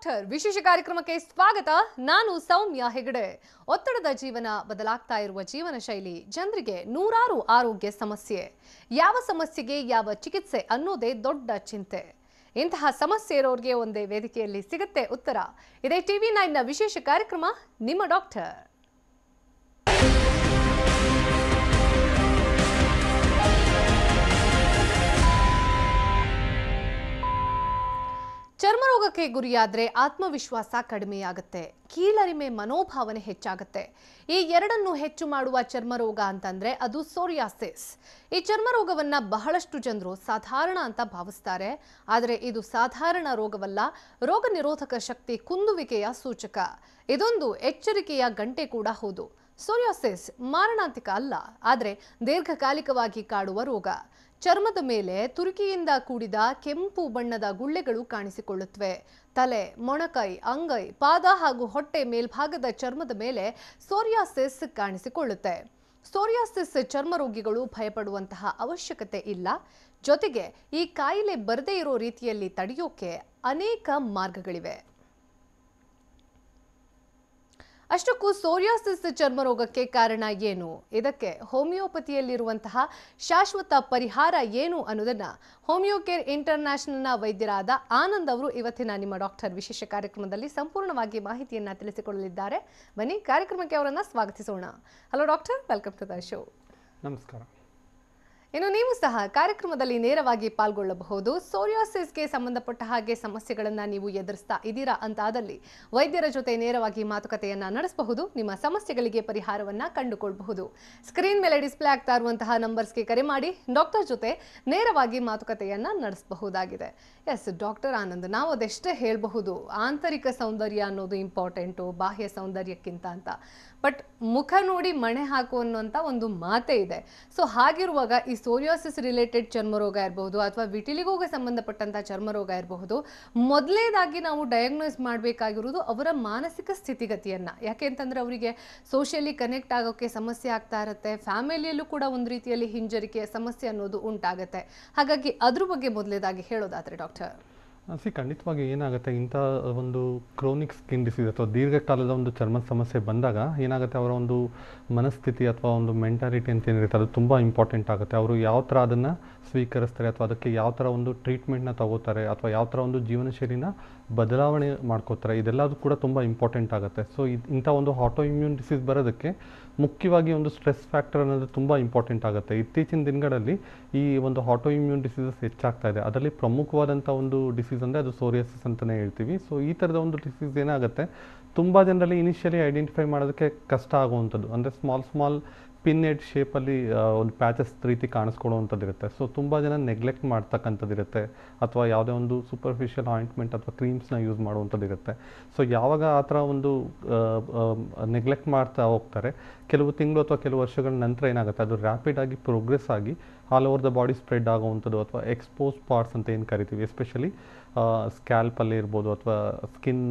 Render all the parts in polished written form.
Doctor ವಿಶೇಷ ಕಾರ್ಯಕ್ರಮಕ್ಕೆ ಸ್ವಾಗತ. ನಾನು ಸೌಮ್ಯ ಹೆಗಡೆ. ಒತ್ತಡದ ಜೀವನ, ಬದಲಾಗ್ತಾ ಇರುವ ಜೀವನ ಶೈಲಿ, ಜನರಿಗೆ ನೂರಾರು ಆರೋಗ್ಯ ಸಮಸ್ಯೆ. ಯಾವ ಸಮಸ್ಯೆಗೆ ಯಾವ ಚಿಕಿತ್ಸೆ ಅನ್ನೋದೇ ದೊಡ್ಡ ಚಿಂತೆ. ಇಂತಹ ಸಮಸ್ಯೆ ಇರೋರಿಗೆ ಒಂದೇ ವೇದಿಕೆಯಲ್ಲಿ ಸಿಗುತ್ತೆ ಉತ್ತರ. ಇದೇ TV9ನ ವಿಶೇಷ ಕಾರ್ಯಕ್ರಮ ನಿಮ್ಮ ಡಾಕ್ಟರ್. ಚರ್ಮರೋಗಕ್ಕೆ ಗುರಿಯಾದ್ರೆ ಆತ್ಮವಿಶ್ವಾಸ ಕಡಿಮೆಯಾಗುತ್ತೆ, ಕೀಳರಿಮೆ ಮನೋಭಾವನೆ ಹೆಚ್ಚಾಗುತ್ತೆ. ಈ ಎರಡನ್ನು ಹೆಚ್ಚು ಮಾಡುವ ಚರ್ಮರೋಗ ಅಂತಂದ್ರೆ ಅದು ಸೋರಿಯಾಸಿಸ್. ಈ ಚರ್ಮರೋಗವನ್ನ ಬಹಳಷ್ಟು ಜನರು ಸಾಧಾರಣ ಅಂತ ಭಾವಿಸ್ತಾರೆ. ಆದರೆ ಇದು ಸಾಧಾರಣ ರೋಗವಲ್ಲ, ರೋಗ ನಿರೋಧಕ ಶಕ್ತಿ ಕುಂದುವಿಕೆಯ ಸೂಚಕ. ಇದೊಂದು ಎಚ್ಚರಿಕೆಯ ಗಂಟೆ ಕೂಡ ಹೌದು. ಸೋರಿಯಾಸಿಸ್ ಮಾರಣಾಂತಿಕ ಅಲ್ಲ, ಆದರೆ ದೀರ್ಘಕಾಲಿಕವಾಗಿ ಕಾಡುವ ರೋಗ. ಚರ್ಮದ ಮೇಲೆ ತುರಿಕೆಯಿಂದ ಕೂಡಿದ ಕೆಂಪು ಬಣ್ಣದ ಗುಳ್ಳೆಗಳು ಕಾಣಿಸಿಕೊಳ್ಳುತ್ತವೆ. ತಲೆ, ಮೊಣಕೈ, ಅಂಗೈ, ಪಾದ ಹಾಗೂ ಹೊಟ್ಟೆ ಮೇಲ್ಭಾಗದ ಚರ್ಮದ ಮೇಲೆ ಸೋರಿಯಾಸಿಸ್ ಕಾಣಿಸಿಕೊಳ್ಳುತ್ತೆ. ಸೋರಿಯಾಸಿಸ್ ಚರ್ಮರೋಗಿಗಳು ಭಯಪಡುವಂತಹ ಅವಶ್ಯಕತೆ ಇಲ್ಲ. ಜೊತೆಗೆ ಈ ಕಾಯಿಲೆ ಬರದೇ ಇರೋ ರೀತಿಯಲ್ಲಿ ತಡೆಯೋಕೆ ಅನೇಕ ಮಾರ್ಗಗಳಿವೆ. ಅಷ್ಟಕ್ಕೂ ಸೋರಿಯಾಸಿಸ್ ಚರ್ಮರೋಗಕ್ಕೆ ಕಾರಣ ಏನು, ಇದಕ್ಕೆ ಹೋಮಿಯೋಪತಿಯಲ್ಲಿರುವಂತಹ ಶಾಶ್ವತ ಪರಿಹಾರ ಏನು ಅನ್ನೋದನ್ನ ಹೋಮಿಯೋಕೇರ್ ಇಂಟರ್ನ್ಯಾಷನಲ್ನ ವೈದ್ಯರಾದ ಆನಂದ್ ಅವರು ಇವತ್ತಿನ ನಿಮ್ಮ ಡಾಕ್ಟರ್ ವಿಶೇಷ ಕಾರ್ಯಕ್ರಮದಲ್ಲಿ ಸಂಪೂರ್ಣವಾಗಿ ಮಾಹಿತಿಯನ್ನ ತಿಳಿಸಿಕೊಡಲಿದ್ದಾರೆ. ಬನ್ನಿ ಕಾರ್ಯಕ್ರಮಕ್ಕೆ ಅವರನ್ನ ಸ್ವಾಗತಿಸೋಣ. Hello doctor, welcome to the show. ನಮಸ್ಕಾರ. ಇನ್ನು ನೀವು ಸಹ ಕಾರ್ಯಕ್ರಮದಲ್ಲಿ ನೇರವಾಗಿ ಪಾಲ್ಗೊಳ್ಳಬಹುದು. ಸೋರಿಯಾಸಿಸ್ಗೆ ಸಂಬಂಧಪಟ್ಟ ಹಾಗೆ ಸಮಸ್ಯೆಗಳನ್ನ ನೀವು ಎದುರಿಸ್ತಾ ಇದ್ದೀರಾ ಅಂತಾದಲ್ಲಿ ವೈದ್ಯರ ಜೊತೆ ನೇರವಾಗಿ ಮಾತುಕತೆಯನ್ನ ನಡೆಸಬಹುದು. ನಿಮ್ಮ ಸಮಸ್ಯೆಗಳಿಗೆ ಪರಿಹಾರವನ್ನ ಕಂಡುಕೊಳ್ಳಬಹುದು. ಸ್ಕ್ರೀನ್ ಮೇಲೆ ಡಿಸ್ಪ್ಲೇ ಆಗ್ತಾ ಇರುವಂತಹ ನಂಬರ್ಸ್ಗೆ ಕರೆ ಮಾಡಿ ಡಾಕ್ಟರ್ ಜೊತೆ ನೇರವಾಗಿ ಮಾತುಕತೆಯನ್ನ ನಡೆಸಬಹುದಾಗಿದೆ. ಎಸ್ ಡಾಕ್ಟರ್ ಆನಂದ್, ನಾವು ಅದೆಷ್ಟೇ ಹೇಳಬಹುದು ಆಂತರಿಕ ಸೌಂದರ್ಯ ಅನ್ನೋದು ಇಂಪಾರ್ಟೆಂಟು ಬಾಹ್ಯ ಸೌಂದರ್ಯಕ್ಕಿಂತ ಅಂತ. ಬಟ್ ಮುಖ ನೋಡಿ ಮಣೆ ಹಾಕು ಅನ್ನುವಂಥ ಒಂದು ಮಾತೇ ಇದೆ. ಸೊ ಹಾಗಿರುವಾಗ ಈ ಸೋರಿಯಾಸಿಸ್ ರಿಲೇಟೆಡ್ ಚರ್ಮರೋಗ ಇರಬಹುದು ಅಥವಾ ವಿಟಿಲಿಗೋಗೆ ಸಂಬಂಧಪಟ್ಟಂಥ ಚರ್ಮರೋಗ ಇರಬಹುದು, ಮೊದಲನೇದಾಗಿ ನಾವು ಡಯಾಗ್ನೋಸ್ ಮಾಡಬೇಕಾಗಿರೋದು ಅವರ ಮಾನಸಿಕ ಸ್ಥಿತಿಗತಿಯನ್ನು. ಯಾಕೆ ಅಂತಂದರೆ ಅವರಿಗೆ ಸೋಷಿಯಲಿ ಕನೆಕ್ಟ್ ಆಗೋಕ್ಕೆ ಸಮಸ್ಯೆ ಆಗ್ತಾ ಇರುತ್ತೆ, ಫ್ಯಾಮಿಲಿಯಲ್ಲೂ ಕೂಡ ಒಂದು ರೀತಿಯಲ್ಲಿ ಹಿಂಜರಿಕೆಯ ಸಮಸ್ಯೆ ಅನ್ನೋದು ಉಂಟಾಗುತ್ತೆ. ಹಾಗಾಗಿ ಅದ್ರ ಬಗ್ಗೆ ಮೊದಲನೇದಾಗಿ ಹೇಳೋದಾದರೆ ಡಾಕ್ಟರ್. ಖಂಡಿತವಾಗಿ ಏನಾಗುತ್ತೆ, ಇಂಥ ಒಂದು ಕ್ರೋನಿಕ್ ಸ್ಕಿನ್ ಡಿಸೀಸ್ ಅಥವಾ ದೀರ್ಘಕಾಲದ ಒಂದು ಚರ್ಮದ ಸಮಸ್ಯೆ ಬಂದಾಗ ಏನಾಗುತ್ತೆ, ಅವರ ಒಂದು ಮನಸ್ಥಿತಿ ಅಥವಾ ಒಂದು ಮೆಂಟಾಲಿಟಿ ಅಂತ ಏನಿರುತ್ತೆ ಅದು ತುಂಬ ಇಂಪಾರ್ಟೆಂಟ್ ಆಗುತ್ತೆ. ಅವರು ಯಾವ ಥರ ಅದನ್ನು ಸ್ವೀಕರಿಸ್ತಾರೆ ಅಥವಾ ಅದಕ್ಕೆ ಯಾವ ಥರ ಒಂದು ಟ್ರೀಟ್ಮೆಂಟ್ನ ತಗೋತಾರೆ ಅಥವಾ ಯಾವ ಥರ ಒಂದು ಜೀವನ ಶೈಲಿನ ಬದಲಾವಣೆ ಮಾಡ್ಕೋತಾರೆ, ಇದೆಲ್ಲದು ಕೂಡ ತುಂಬ ಇಂಪಾರ್ಟೆಂಟ್ ಆಗುತ್ತೆ. ಸೊ ಇಂಥ ಒಂದು ಆಟೋ ಇಮ್ಯೂನ್ ಡಿಸೀಸ್ ಬರೋದಕ್ಕೆ ಮುಖ್ಯವಾಗಿ ಒಂದು ಸ್ಟ್ರೆಸ್ ಫ್ಯಾಕ್ಟರ್ ಅನ್ನೋದು ತುಂಬ ಇಂಪಾರ್ಟೆಂಟ್ ಆಗುತ್ತೆ. ಇತ್ತೀಚಿನ ದಿನಗಳಲ್ಲಿ ಈ ಒಂದು ಆಟೋ ಇಮ್ಯೂನ್ ಡಿಸೀಸಸ್ ಹೆಚ್ಚಾಗ್ತಾ ಇದೆ. ಅದರಲ್ಲಿ ಪ್ರಮುಖವಾದಂಥ ಒಂದು ಡಿಸೀಸ್ ಅಂದರೆ ಅದು ಸೋರಿಯಾಸಿಸ್ ಅಂತಲೇ ಹೇಳ್ತೀವಿ. ಸೊ ಈ ಥರದ ಒಂದು ಡಿಸೀಸ್ ಏನಾಗುತ್ತೆ, ತುಂಬ ಜನರಲ್ಲಿ ಇನಿಷಿಯಲಿ ಐಡೆಂಟಿಫೈ ಮಾಡೋದಕ್ಕೆ ಕಷ್ಟ ಆಗುವಂಥದ್ದು. ಅಂದರೆ ಸ್ಮಾಲ್ ಪಿನ್ ಹೆಡ್ ಶೇಪಲ್ಲಿ ಒಂದು ಪ್ಯಾಚಸ್ ರೀತಿ ಕಾಣಿಸ್ಕೊಳ್ಳುವಂಥದ್ದು ಇರುತ್ತೆ. ಸೊ ತುಂಬ ಜನ ನೆಗ್ಲೆಕ್ಟ್ ಮಾಡ್ತಕ್ಕಂಥದ್ದು ಇರುತ್ತೆ ಅಥವಾ ಯಾವುದೇ ಒಂದು ಸೂಪರ್ಫಿಷಿಯಲ್ ಆಯಿಂಟ್ಮೆಂಟ್ ಅಥವಾ ಕ್ರೀಮ್ಸ್ನ ಯೂಸ್ ಮಾಡುವಂಥದ್ದು ಇರುತ್ತೆ. ಸೊ ಯಾವಾಗ ಆ ಥರ ಒಂದು ನೆಗ್ಲೆಕ್ಟ್ ಮಾಡ್ತಾ ಹೋಗ್ತಾರೆ, ಕೆಲವು ತಿಂಗಳು ಅಥವಾ ಕೆಲವು ವರ್ಷಗಳ ನಂತರ ಏನಾಗುತ್ತೆ, ಅದು ರ್ಯಾಪಿಡಾಗಿ ಪ್ರೋಗ್ರೆಸ್ ಆಗಿ all over the body spread ಆಗುವಂಥದ್ದು ಅಥವಾ ಎಕ್ಸ್ಪೋಸ್ ಪಾರ್ಟ್ಸ್ ಅಂತ ಏನು ಕರಿತೀವಿ, ಎಸ್ಪೆಷಲಿ ಸ್ಕ್ಯಾಲ್ಪಲ್ಲಿ ಇರ್ಬೋದು ಅಥವಾ ಸ್ಕಿನ್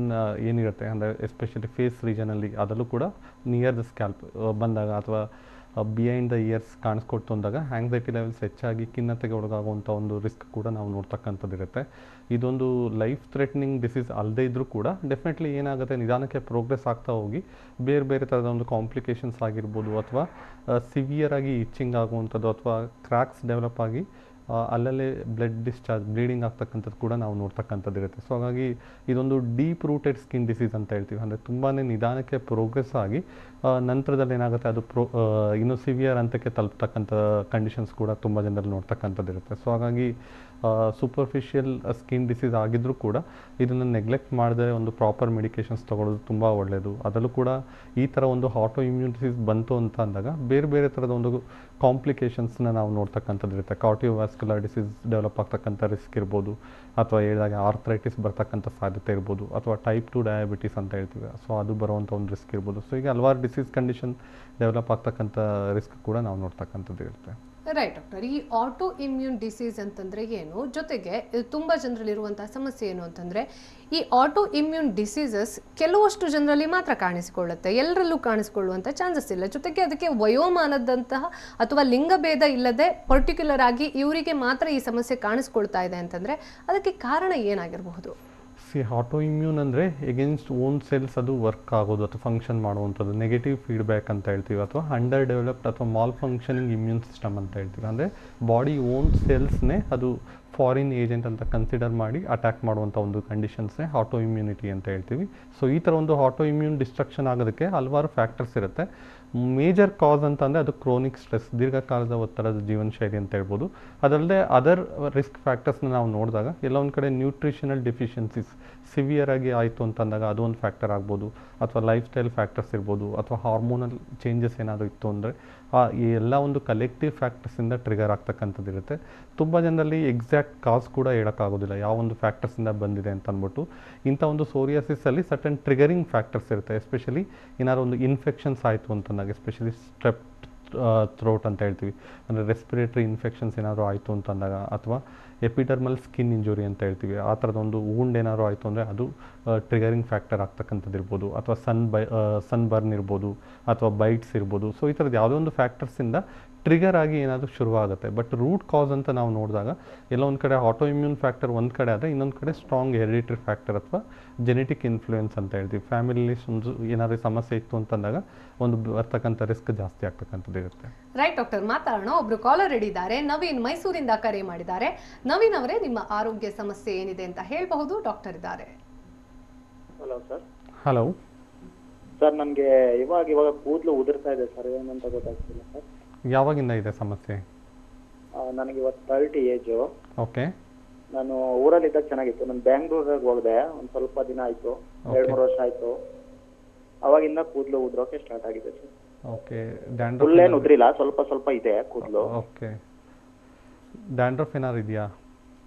ಏನಿರುತ್ತೆ ಅಂದರೆ ಎಸ್ಪೆಷಲಿ ಫೇಸ್ ರೀಜನಲ್ಲಿ ಅದರಲ್ಲೂ ಕೂಡ ನಿಯರ್ ದ ಸ್ಕ್ಯಾಲ್ಪ್ ಬಂದಾಗ ಅಥವಾ ಬಿಹೈಂಡ್ ದ ಇಯರ್ಸ್ ಕಾಣಿಸ್ಕೊಡ್ತು ಅಂದಾಗ ಆಂಗ್ಸೈಟಿ ಲೆವೆಲ್ಸ್ ಹೆಚ್ಚಾಗಿ ಖಿನ್ನತೆಗೆ ಒಳಗಾಗುವಂಥ ಒಂದು ರಿಸ್ಕ್ ಕೂಡ ನಾವು ನೋಡ್ತಕ್ಕಂಥದ್ದು ಇರುತ್ತೆ. ಇದೊಂದು ಲೈಫ್ ಥ್ರೆಟ್ನಿಂಗ್ ಡಿಸೀಸ್ ಅಲ್ಲದೇ ಇದ್ದರೂ ಕೂಡ ಡೆಫಿನೆಟ್ಲಿ ಏನಾಗುತ್ತೆ, ನಿಧಾನಕ್ಕೆ ಪ್ರೋಗ್ರೆಸ್ ಆಗ್ತಾ ಹೋಗಿ ಬೇರೆ ಬೇರೆ ಥರದ ಒಂದು ಕಾಂಪ್ಲಿಕೇಶನ್ಸ್ ಆಗಿರ್ಬೋದು ಅಥವಾ ಸಿವಿಯರ್ ಆಗಿ ಇಚ್ಚಿಂಗ್ ಆಗುವಂಥದ್ದು ಅಥವಾ ಕ್ರ್ಯಾಕ್ಸ್ ಡೆವಲಪ್ ಆಗಿ ಅಲ್ಲಲ್ಲೇ ಬ್ಲೀಡಿಂಗ್ ಆಗ್ತಕ್ಕಂಥದ್ದು ಕೂಡ ನಾವು ನೋಡ್ತಕ್ಕಂಥದ್ದು ಇರುತ್ತೆ. ಸೊ ಹಾಗಾಗಿ ಇದೊಂದು ಡೀಪ್ ರೂಟೆಡ್ ಸ್ಕಿನ್ ಡಿಸೀಸ್ ಅಂತ ಹೇಳ್ತೀವಿ. ಅಂದರೆ ತುಂಬಾ ನಿಧಾನಕ್ಕೆ ಪ್ರೋಗ್ರೆಸ್ ಆಗಿ ನಂತರದಲ್ಲಿ ಏನಾಗುತ್ತೆ, ಅದು ಇನ್ನೂ ಸಿವಿಯರ್ ಹಂತಕ್ಕೆ ತಲುಪ್ತಕ್ಕಂಥ ಕಂಡೀಷನ್ಸ್ ಕೂಡ ತುಂಬ ಜನರಲ್ಲಿ ನೋಡ್ತಕ್ಕಂಥದ್ದು ಇರುತ್ತೆ. ಸೊ ಹಾಗಾಗಿ ಸೂಪರ್ಫಿಷಿಯಲ್ ಸ್ಕಿನ್ ಡಿಸೀಸ್ ಆಗಿದ್ದರೂ ಕೂಡ ಇದನ್ನು ನೆಗ್ಲೆಕ್ಟ್ ಮಾಡದೆ ಒಂದು ಪ್ರಾಪರ್ ಮೆಡಿಕೇಷನ್ಸ್ ತೊಗೊಳ್ಳೋದು ತುಂಬ ಒಳ್ಳೆಯದು. ಅದರಲ್ಲೂ ಕೂಡ ಈ ಥರ ಒಂದು ಆಟೋ ಇಮ್ಯೂನ್ ಡಿಸೀಸ್ ಬಂತು ಅಂತ ಅಂದಾಗ ಬೇರೆ ಬೇರೆ ಥರದ ಒಂದು ಕಾಂಪ್ಲಿಕೇಶನ್ಸ್ನ ನಾವು ನೋಡ್ತಕ್ಕಂಥದ್ದು ಇರುತ್ತೆ. ಕಾರ್ಡಿಯೋವ್ಯಾಸ್ಕ್ಯುಲರ್ ಡಿಸೀಸ್ ಡೆವಲಪ್ ಆಗ್ತಕ್ಕಂಥ ರಿಸ್ಕ್ ಇರ್ಬೋದು ಅಥವಾ ಹೇಳಿದಾಗ ಆರ್ಥ್ರೈಟಿಸ್ ಬರ್ತಕ್ಕಂಥ ಸಾಧ್ಯತೆ ಇರ್ಬೋದು ಅಥವಾ ಟೈಪ್ 2 ಡಯಾಬಿಟಿಸ್ ಅಂತ ಹೇಳ್ತೀವಿ. ಸೊ ಅದು ಬರುವಂಥ ಒಂದು ರಿಸ್ಕ್ ಇರ್ಬೋದು. ಸೊ ಈಗ ಹಲವಾರು ಡಿಸೀಸ್ ಕಂಡೀಷನ್ ಡೆವಲಪ್ ಆಗ್ತಕ್ಕಂಥ ರಿಸ್ಕ್ ಕೂಡ ನಾವು ನೋಡ್ತಕ್ಕಂಥದ್ದು ಇರುತ್ತೆ. ರೈಟ್ ಡಾಕ್ಟರ್, ಈ ಆಟೋ ಇಮ್ಯೂನ್ ಡಿಸೀಸ್ ಅಂತಂದ್ರೆ ಏನು, ಜೊತೆಗೆ ತುಂಬಾ ಜನರಲ್ಲಿರುವಂತಹ ಸಮಸ್ಯೆ ಏನು ಅಂತಂದ್ರೆ ಈ ಆಟೋ ಇಮ್ಯೂನ್ ಡಿಸೀಸಸ್ ಕೆಲವಷ್ಟು ಜನರಲ್ಲಿ ಮಾತ್ರ ಕಾಣಿಸಿಕೊಳ್ಳುತ್ತೆ, ಎಲ್ಲರಲ್ಲೂ ಕಾಣಿಸಿಕೊಳ್ಳುವಂಥ ಚಾನ್ಸಸ್ ಇಲ್ಲ. ಜೊತೆಗೆ ಅದಕ್ಕೆ ವಯೋಮಾನದಂತಹ ಅಥವಾ ಲಿಂಗಭೇದ ಇಲ್ಲದೆ ಪರ್ಟಿಕ್ಯುಲರ್ ಆಗಿ ಇವರಿಗೆ ಮಾತ್ರ ಈ ಸಮಸ್ಯೆ ಕಾಣಿಸ್ಕೊಳ್ತಾ ಇದೆ ಅಂತಂದ್ರೆ ಅದಕ್ಕೆ ಕಾರಣ ಏನಾಗಿರಬಹುದು? ಆಟೋ ಇಮ್ಯೂನ್ ಅಂದರೆ ಎಗೇನ್ಸ್ಟ್ ಓನ್ ಸೆಲ್ಸ್ ಅದು ವರ್ಕ್ ಆಗೋದು ಅಥವಾ ಫಂಕ್ಷನ್ ಮಾಡುವಂಥದ್ದು, ನೆಗೆಟಿವ್ ಫೀಡ್ಬ್ಯಾಕ್ ಅಂತ ಹೇಳ್ತೀವಿ, ಅಥವಾ ಅಂಡರ್ ಡೆವಲಪ್ಡ್ ಅಥವಾ ಮಾಲ್ ಫಂಕ್ಷನಿಂಗ್ ಇಮ್ಯೂನ್ ಸಿಸ್ಟಮ್ ಅಂತ ಹೇಳ್ತೀವಿ. ಅಂದರೆ ಬಾಡಿ ಓನ್ ಸೆಲ್ಸ್ನೇ ಅದು ಫಾರಿನ್ ಏಜೆಂಟ್ ಅಂತ ಕನ್ಸಿಡರ್ ಮಾಡಿ ಅಟ್ಯಾಕ್ ಮಾಡುವಂಥ ಒಂದು ಕಂಡೀಷನ್ಸ್ನೇ ಆಟೋ ಇಮ್ಯುನಿಟಿ ಅಂತ ಹೇಳ್ತೀವಿ. ಸೊ ಈ ಥರ ಒಂದು ಆಟೋ ಇಮ್ಯೂನ್ ಡಿಸ್ಟ್ರಕ್ಷನ್ ಆಗೋದಕ್ಕೆ ಹಲವಾರು ಫ್ಯಾಕ್ಟರ್ಸ್ ಇರುತ್ತೆ. ಮೇಜರ್ ಕಾಸ್ ಅಂತಂದರೆ ಅದು ಕ್ರೋನಿಕ್ ಸ್ಟ್ರೆಸ್, ದೀರ್ಘಕಾಲದ ಒತ್ತಡದ ಜೀವನ ಶೈಲಿ ಅಂತ ಹೇಳ್ಬೋದು. ಅದಲ್ಲದೆ ಅದರ್ ರಿಸ್ಕ್ ಫ್ಯಾಕ್ಟರ್ಸ್ನ ನಾವು ನೋಡಿದಾಗ ಎಲ್ಲ ಒಂದು ಕಡೆ ನ್ಯೂಟ್ರಿಷನಲ್ ಡೆಫಿಷಿಯನ್ಸೀಸ್ ಸಿವಿಯರ್ ಆಗಿ ಆಯಿತು ಅಂತಂದಾಗ ಅದು ಒಂದು ಫ್ಯಾಕ್ಟರ್ ಆಗ್ಬೋದು, ಅಥವಾ ಲೈಫ್ ಸ್ಟೈಲ್ ಫ್ಯಾಕ್ಟರ್ಸ್ ಇರ್ಬೋದು, ಅಥವಾ ಹಾರ್ಮೋನಲ್ ಚೇಂಜಸ್ ಏನಾದರೂ ಇತ್ತು ಅಂದರೆ ಈ ಎಲ್ಲ ಒಂದು ಕಲೆಕ್ಟಿವ್ ಫ್ಯಾಕ್ಟರ್ಸಿಂದ ಟ್ರಿಗರ್ ಆಗ್ತಕ್ಕಂಥದ್ದು ಇರುತ್ತೆ. ತುಂಬ ಜನರಲ್ಲಿ ಎಕ್ಸಾಕ್ಟ್ ಕಾಸ್ ಕೂಡ ಹೇಳೋಕ್ಕಾಗೋದಿಲ್ಲ ಯಾವ ಒಂದು ಫ್ಯಾಕ್ಟರ್ಸಿಂದ ಬಂದಿದೆ ಅಂತ ಅಂದ್ಬಿಟ್ಟು. ಇಂಥ ಒಂದು ಸೋರಿಯಾಸಿಸಲ್ಲಿ ಸರ್ಟನ್ ಟ್ರಿಗರಿಂಗ್ ಫ್ಯಾಕ್ಟರ್ಸ್ ಇರುತ್ತೆ. ಎಸ್ಪೆಷಲಿ ಏನಾದ್ರು ಒಂದು ಇನ್ಫೆಕ್ಷನ್ಸ್ ಆಯಿತು ಅಂತಂದಾಗ, ಎಸ್ಪೆಷಲಿ ಸ್ಟ್ರೆಪ್ ಥ್ರೋಟ್ ಅಂತ ಹೇಳ್ತೀವಿ, ಅಂದರೆ ರೆಸ್ಪಿರೇಟರಿ ಇನ್ಫೆಕ್ಷನ್ಸ್ ಏನಾದರೂ ಆಯಿತು ಅಂತಂದಾಗ, ಅಥವಾ ಎಪಿಡರ್ಮಲ್ ಸ್ಕಿನ್ ಇಂಜುರಿ ಅಂತ ಹೇಳ್ತೀವಿ, ಆ ಥರದೊಂದು ವೂಂಡ್ ಏನಾದ್ರು ಆಯಿತು ಅಂದರೆ ಅದು ಟ್ರಿಗರಿಂಗ್ ಫ್ಯಾಕ್ಟರ್ ಆಗ್ತಕ್ಕಂಥದ್ದು ಇರ್ಬೋದು, ಅಥವಾ ಸನ್ ಬರ್ನ್ ಇರ್ಬೋದು, ಅಥವಾ ಬೈಟ್ಸ್ ಇರ್ಬೋದು. ಸೊ ಈ ಥರದ್ದು ಯಾವುದೋ ಒಂದು ಫ್ಯಾಕ್ಟರ್ಸಿಂದ ಟ್ರಿಗರ್ ಆಗಿ ಏನಾದರೂ ಶುರುವಾಗುತ್ತೆ. ಬಟ್ ರೂಟ್ ಕಾಸ್ ಅಂತ ನಾವು ನೋಡಿದಾಗ ಎಲ್ಲ ಒಂದು ಕಡೆ ಆಟೋ ಇಮ್ಯೂನ್ ಫ್ಯಾಕ್ಟರ್ ಒಂದು ಕಡೆ ಆದರೆ, ಇನ್ನೊಂದು ಕಡೆ ಸ್ಟ್ರಾಂಗ್ ಹೆರಿಡಿಟರಿ ಫ್ಯಾಕ್ಟರ್ ಅಥವಾ ಜೆನೆಟಿಕ್ ಇನ್ಫ್ಲೂಯೆನ್ಸ್ ಅಂತ ಹೇಳ್ತೀವಿ. ಫ್ಯಾಮಿಲಿಲಿ ಒಂದು ಏನಾದರೂ ಸಮಸ್ಯೆ ಇತ್ತು ಅಂತಂದಾಗ ಒಂದು ಬರ್ತಕ್ಕಂಥ ರಿಸ್ಕ್ ಜಾಸ್ತಿ ಆಗ್ತಕ್ಕಂಥದ್ದು ಇರುತ್ತೆ. ರೈಟ್ ಡಾಕ್ಟರ್, ಮಾತಾಡೋಣ. ಒಬ್ರು ಕಾಲರ್ ಇದ್ದಾರೆ, ನವೀನ್ ಮೈಸೂರಿಂದ ಕರೆ ಮಾಡಿದ್ದಾರೆ. ನವೀನ್ ಅವರೇ, ನಿಮ್ಮ ಆರೋಗ್ಯ ಸಮಸ್ಯೆ ಏನಿದೆ ಅಂತ ಹೇಳಬಹುದು, ಡಾಕ್ಟರ್ ಇದ್ದಾರೆ. Hello sir. ಹಲೋ ಸರ್, ನನಗೆ ಇವಾಗ ಕೂದಲು ಉದುರ್ತಾ ಇದೆ ಸರ್, ಏನಂತ ಗೊತ್ತಾಗ್ತಿಲ್ಲ ಸರ್. ಯಾವಾಗಿಂದ ಇದೆ ಸಮಸ್ಯೆ? ನನಗೆ ಇವತ್ತು 30 ಏಜು. ಓಕೆ. ನಾನು ಊರಲ್ಲಿದ್ದಾಗ ಚೆನ್ನಾಗಿತ್ತು. ನಾನು ಬ್ಯಾಂಗ್ಳೂರಿಗೆ ಹೋಗಿದೆ, ಒಂದು ಸ್ವಲ್ಪ ದಿನ ಆಯಿತು, 2-3 ವರ್ಷ ಆಯಿತು. ಅವಾಗಿಂದ ಕೂದಲು ಉದುರೋಕೆ ಸ್ಟಾರ್ಟ್ ಆಗಿದೆ ಸರ್. ಓಕೆ. ಫುಲ್ ಏನು ಉದ್ರಿಲ್ಲ, ಸ್ವಲ್ಪ ಸ್ವಲ್ಪ ಇದೆ ಕೂದಲು. ಓಕೆ. ಡ್ಯಾಂಡ್ರಫ್ ಏನಾದ್ರು ಇದೆಯಾ?